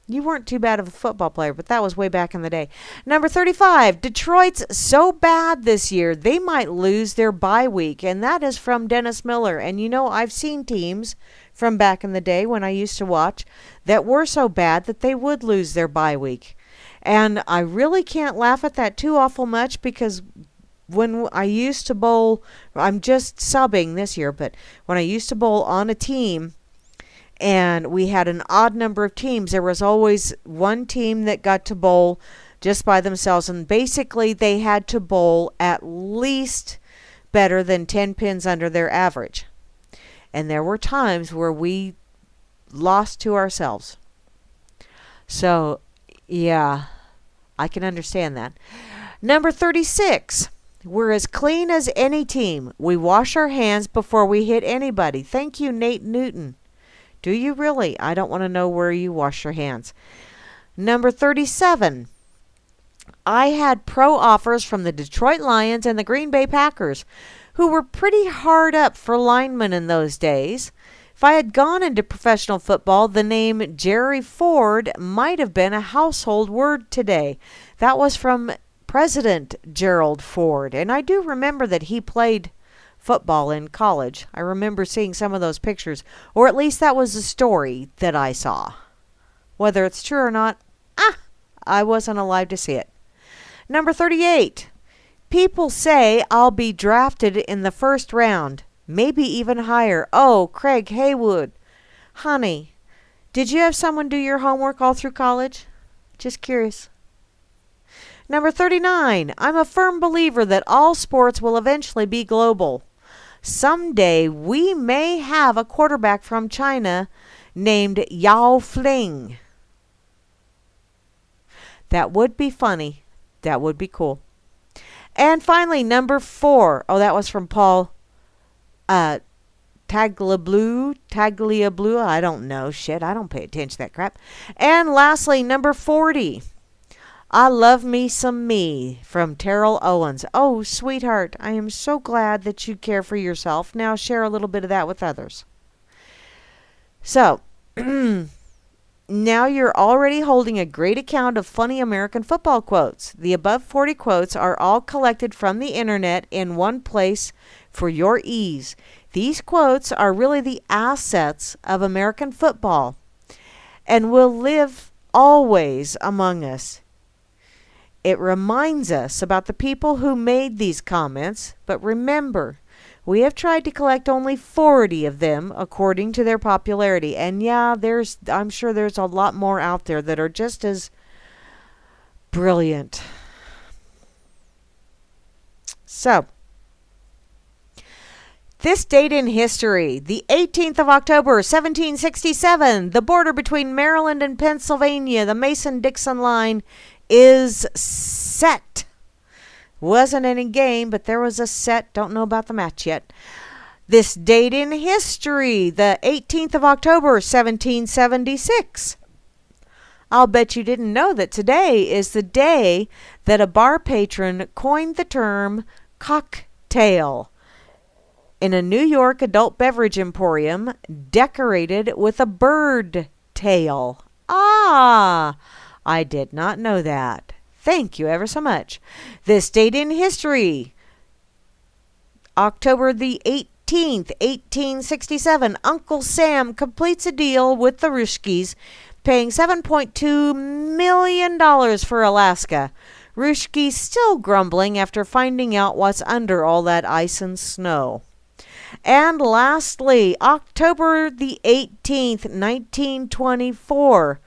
S10: You weren't too bad of a football player, but that was way back in the day. Number 35, Detroit's so bad this year, they might lose their bye week. And that is from Dennis Miller. And you know, I've seen teams from back in the day when I used to watch that were so bad that they would lose their bye week. And I really can't laugh at that too awful much because when I used to bowl, I'm just subbing this year, but when I used to bowl on a team, and we had an odd number of teams, there was always one team that got to bowl just by themselves. And basically, they had to bowl at least better than 10 pins under their average. And there were times where we lost to ourselves. So, yeah, I can understand that. Number 36, we're as clean as any team. We wash our hands before we hit anybody. Thank you, Nate Newton. Do you really? I don't want to know where you wash your hands. Number 37. I had pro offers from the Detroit Lions and the Green Bay Packers, who were pretty hard up for linemen in those days. If I had gone into professional football, the name Jerry Ford might have been a household word today. That was from President Gerald Ford, and I do remember that he played football in college. I remember seeing some of those pictures, or at least that was the story that I saw. Whether it's true or not, I wasn't alive to see it. Number 38. People say I'll be drafted in the first round, maybe even higher. Oh, Craig Haywood. Honey, did you have someone do your homework all through college? Just curious. Number 39. I'm a firm believer that all sports will eventually be global. Someday we may have a quarterback from China named Yao Fling. That would be funny. That would be cool. And finally, number 4. Oh, that was from Paul Tagliabue. I don't know. Shit, I don't pay attention to that crap. And lastly, number 40. I love me some me from Terrell Owens. Oh, sweetheart, I am so glad that you care for yourself. Now share a little bit of that with others. So, now you're already holding a great account of funny American football quotes. The above 40 quotes are all collected from the internet in one place for your ease. These quotes are really the assets of American football and will live always among us. It reminds us about the people who made these comments, but remember, we have tried to collect only 40 of them according to their popularity. And yeah, I'm sure there's a lot more out there that are just as Brilliant. So, this date in history, the 18th of October, 1767, the border between Maryland and Pennsylvania, the Mason-Dixon line, is set. Wasn't any game, but there was a set. Don't know about the match yet. This date in history, the 18th of October, 1776. I'll bet you didn't know that today is the day that a bar patron coined the term cocktail in a New York adult beverage emporium decorated with a bird tail. Ah, I did not know that. Thank you ever so much. This date in history, October the 18th, 1867, Uncle Sam completes a deal with the Rushkis, paying $7.2 million for Alaska. Rushki still grumbling after finding out what's under all that ice and snow. And lastly, October the 18th, 1924,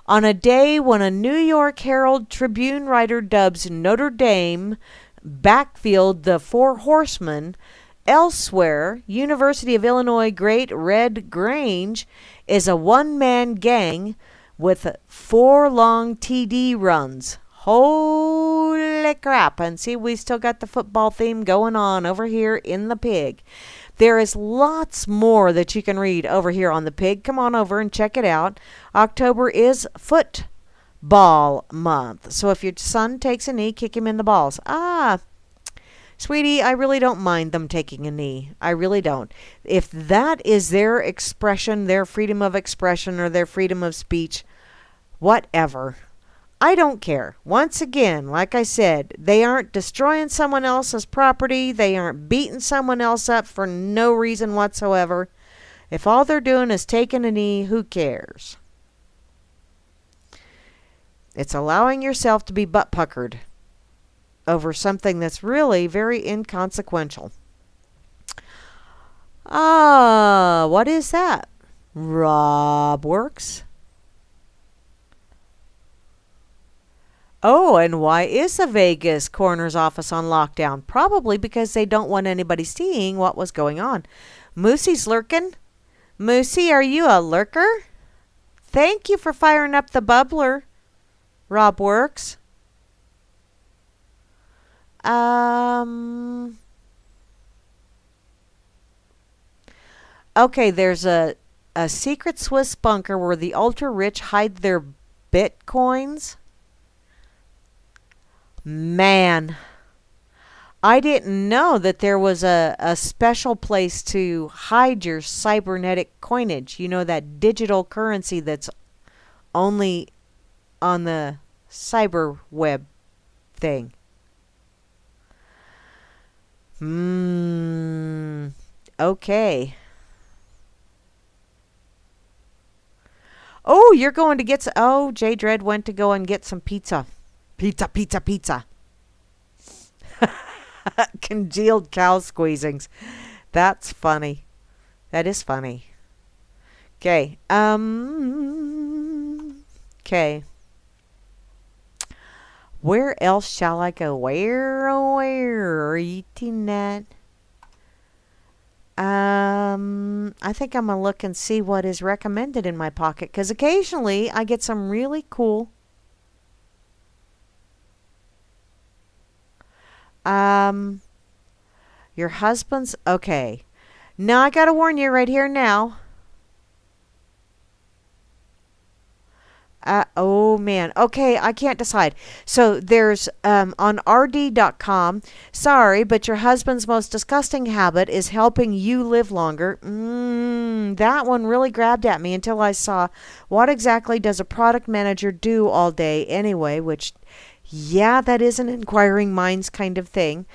S10: on a day when a New York Herald Tribune writer dubs Notre Dame backfield the Four Horsemen, elsewhere, University of Illinois Great Red Grange is a one-man gang with 4 long TD runs. Holy crap. And see, we still got the football theme going on over here in the Pig. There is lots more that you can read over here on the Pig. Come on over and check it out. October is football month. So if your son takes a knee, kick him in the balls. Sweetie, I really don't mind them taking a knee. I really don't. If that is their expression, their freedom of expression, or their freedom of speech, whatever. I don't care. Once again, like I said, they aren't destroying someone else's property. They aren't beating someone else up for no reason whatsoever. If all they're doing is taking a knee, who cares? It's allowing yourself to be butt puckered over something that's really very inconsequential. What is that? Rob Works. Oh, and why is the Vegas coroner's office on lockdown? Probably because they don't want anybody seeing what was going on. Moosey's lurking. Moosey, are you a lurker? Thank you for firing up the bubbler, Rob Works. Okay, there's a secret Swiss bunker where the ultra-rich hide their bitcoins. Man, I didn't know that there was a special place to hide your cybernetic coinage. You know, that digital currency that's only on the cyber web thing. Okay. Oh, you're going to get some... Oh, J. Dredd went to go and get some pizza. Pizza. Congealed cow squeezings. That's funny. That is funny. Okay. Okay. Where else shall I go? Where are you eating that? I think I'm going to look and see what is recommended in my pocket, because occasionally I get some really cool your husband's... Okay. Now I got to warn you right here now. Oh man. Okay, I can't decide. So there's on rd.com, sorry, but your husband's most disgusting habit is helping you live longer. That one really grabbed at me until I saw what exactly does a product manager do all day anyway, which, yeah, that is an inquiring minds kind of thing.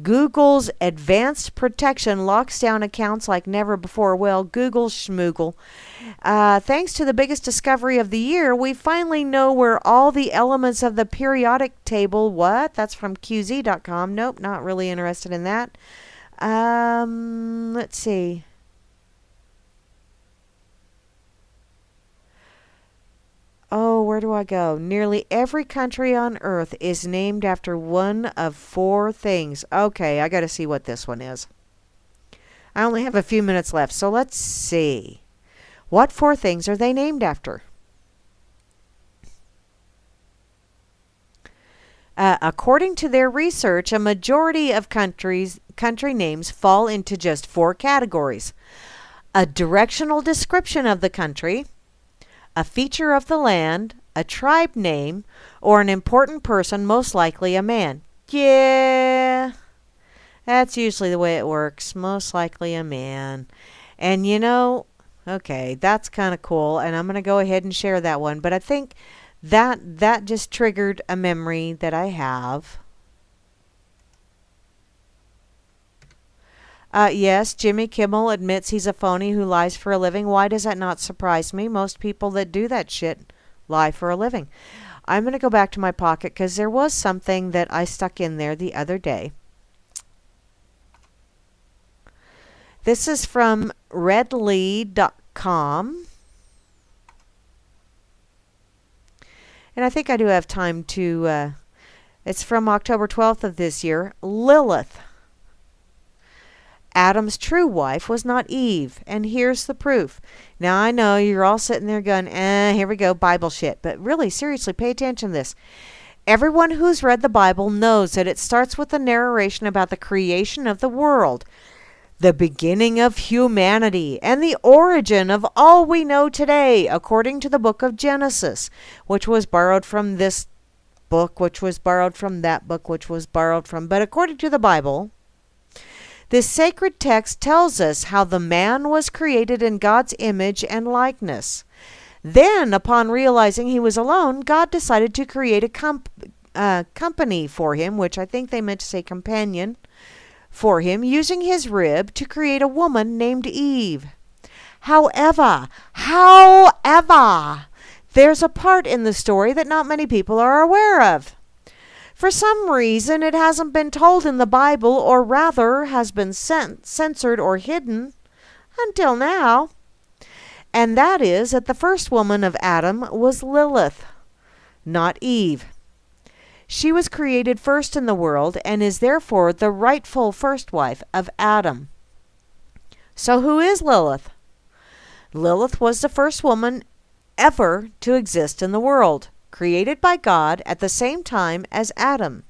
S10: Google's advanced protection locks down accounts like never before. Well, Google schmoogle. Thanks to the biggest discovery of the year, we finally know where all the elements of the periodic table... What? That's from QZ.com. Nope, not really interested in that. Let's see. where do I go? Nearly every country on earth is named after one of 4 things. Okay, I got to see what this one is. I only have a few minutes left, so let's see. What 4 things are they named after? According to their research, a majority of country names fall into just 4 categories: a directional description of the country, a feature of the land, a tribe name, or an important person, most likely a man. Yeah, that's usually the way it works. Most likely a man. And you know, okay, that's kind of cool, and I'm going to go ahead and share that one. But I think that just triggered a memory that I have. Yes, Jimmy Kimmel admits he's a phony who lies for a living. Why does that not surprise me? Most people that do that shit lie for a living. I'm going to go back to my pocket because there was something that I stuck in there the other day. This is from redlead.com. And I think I do have time to, it's from October 12th of this year. Lilith, Adam's true wife, was not Eve. And here's the proof. Now, I know you're all sitting there going, here we go, Bible shit. But really, seriously, pay attention to this. Everyone who's read the Bible knows that it starts with a narration about the creation of the world, the beginning of humanity, and the origin of all we know today, according to the book of Genesis, which was borrowed from this book, which was borrowed from that book, which was borrowed from. But according to the Bible, this sacred text tells us how the man was created in God's image and likeness. Then, upon realizing he was alone, God decided to create a company for him, which I think they meant to say companion, for him, using his rib to create a woman named Eve. However, there's a part in the story that not many people are aware of. For some reason, it hasn't been told in the Bible, or rather has been censored or hidden until now. And that is that the first woman of Adam was Lilith, not Eve. She was created first in the world and is therefore the rightful first wife of Adam. So who is Lilith? Lilith was the first woman ever to exist in the world, created by God at the same time as Adam.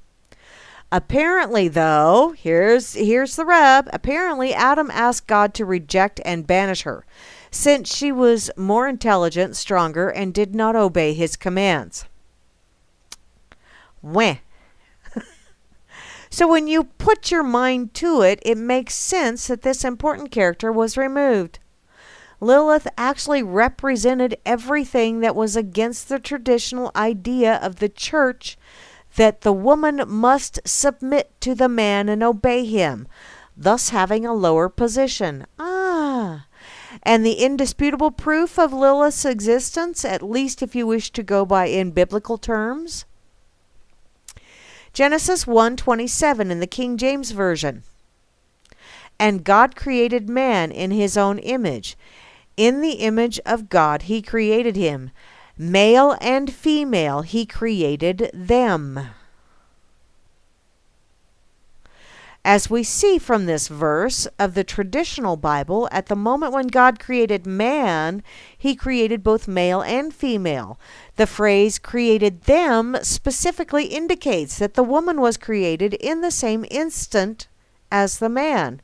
S10: Apparently, though, here's the rub. Apparently, Adam asked God to reject and banish her, since she was more intelligent, stronger, and did not obey his commands. Weh. So when you put your mind to it, it makes sense that this important character was removed. Lilith actually represented everything that was against the traditional idea of the church that the woman must submit to the man and obey him, thus having a lower position. And the indisputable proof of Lilith's existence, at least if you wish to go by in biblical terms, Genesis 1:27 in the King James Version. And God created man in his own image. In the image of God he created him. Male and female he created them. As we see from this verse of the traditional Bible, at the moment when God created man, he created both male and female. The phrase created them specifically indicates that the woman was created in the same instant as the man.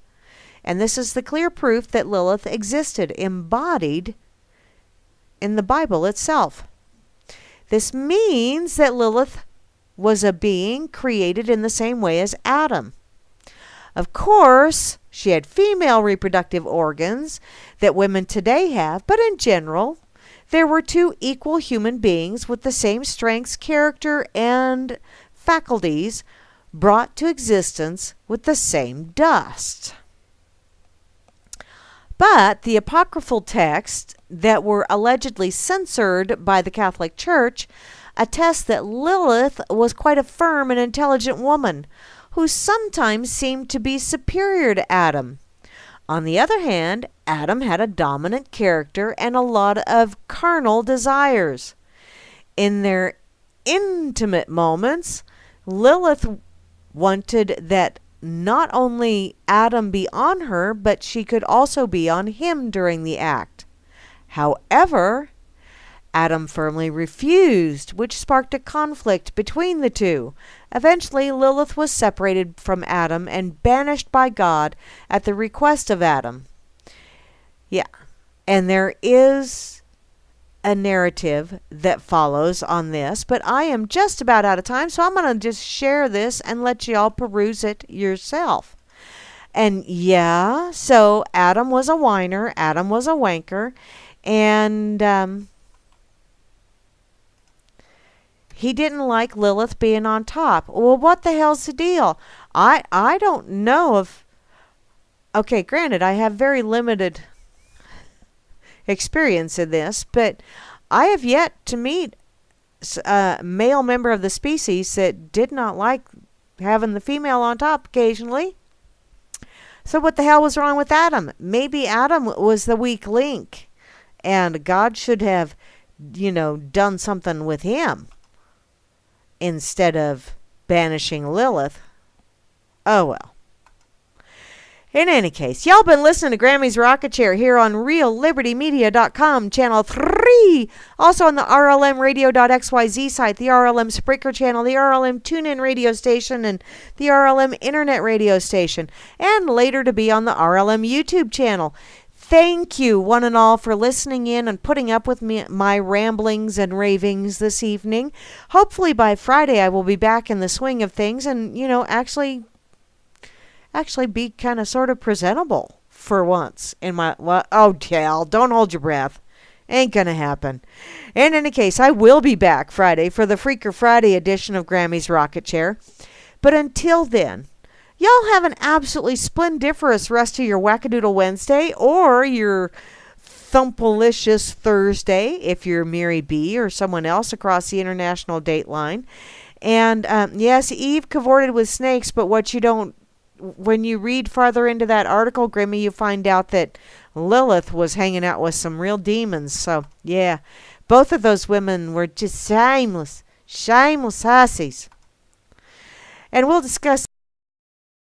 S10: And this is the clear proof that Lilith existed, embodied in the Bible itself. This means that Lilith was a being created in the same way as Adam. Of course, she had female reproductive organs that women today have, but in general, there were two equal human beings with the same strengths, character, and faculties brought to existence with the same dust. But the apocryphal texts that were allegedly censored by the Catholic Church attest that Lilith was quite a firm and intelligent woman who sometimes seemed to be superior to Adam. On the other hand, Adam had a dominant character and a lot of carnal desires. In their intimate moments, Lilith wanted that not only Adam be on her, but she could also be on him during the act. However, Adam firmly refused, which sparked a conflict between the two. Eventually, Lilith was separated from Adam and banished by God at the request of Adam. Yeah, and there is a narrative that follows on this, but I am just about out of time, so I'm going to just share this and let y'all peruse it yourself. And yeah, so Adam was a whiner, Adam was a wanker, and he didn't like Lilith being on top. Well, what the hell's the deal? I don't know if... Okay, granted, I have very limited experience in this, but I have yet to meet a male member of the species that did not like having the female on top occasionally. So what the hell was wrong with Adam? Maybe Adam was the weak link, and God should have, done something with him instead of banishing Lilith. Oh well. In any case, y'all been listening to Grammy's Rocket Chair here on RealLibertyMedia.com, Channel 3. Also on the RLMRadio.xyz site, the RLM Spreaker channel, the RLM TuneIn radio station, and the RLM Internet radio station. And later to be on the RLM YouTube channel. Thank you, one and all, for listening in and putting up with my ramblings and ravings this evening. Hopefully by Friday I will be back in the swing of things and, actually be kind of sort of presentable for once in my... Oh, hell, don't hold your breath. Ain't gonna happen. In any case, I will be back Friday for the Freaker Friday edition of Grammy's Rocket Chair. But until then, y'all have an absolutely splendiferous rest of your Whack-A-Doodle Wednesday or your Thumpalicious Thursday if you're Mary B. or someone else across the international date line. And yes, Eve cavorted with snakes, but when you read farther into that article, Grimmy, you find out that Lilith was hanging out with some real demons. So, yeah, both of those women were just shameless hussies. And we'll discuss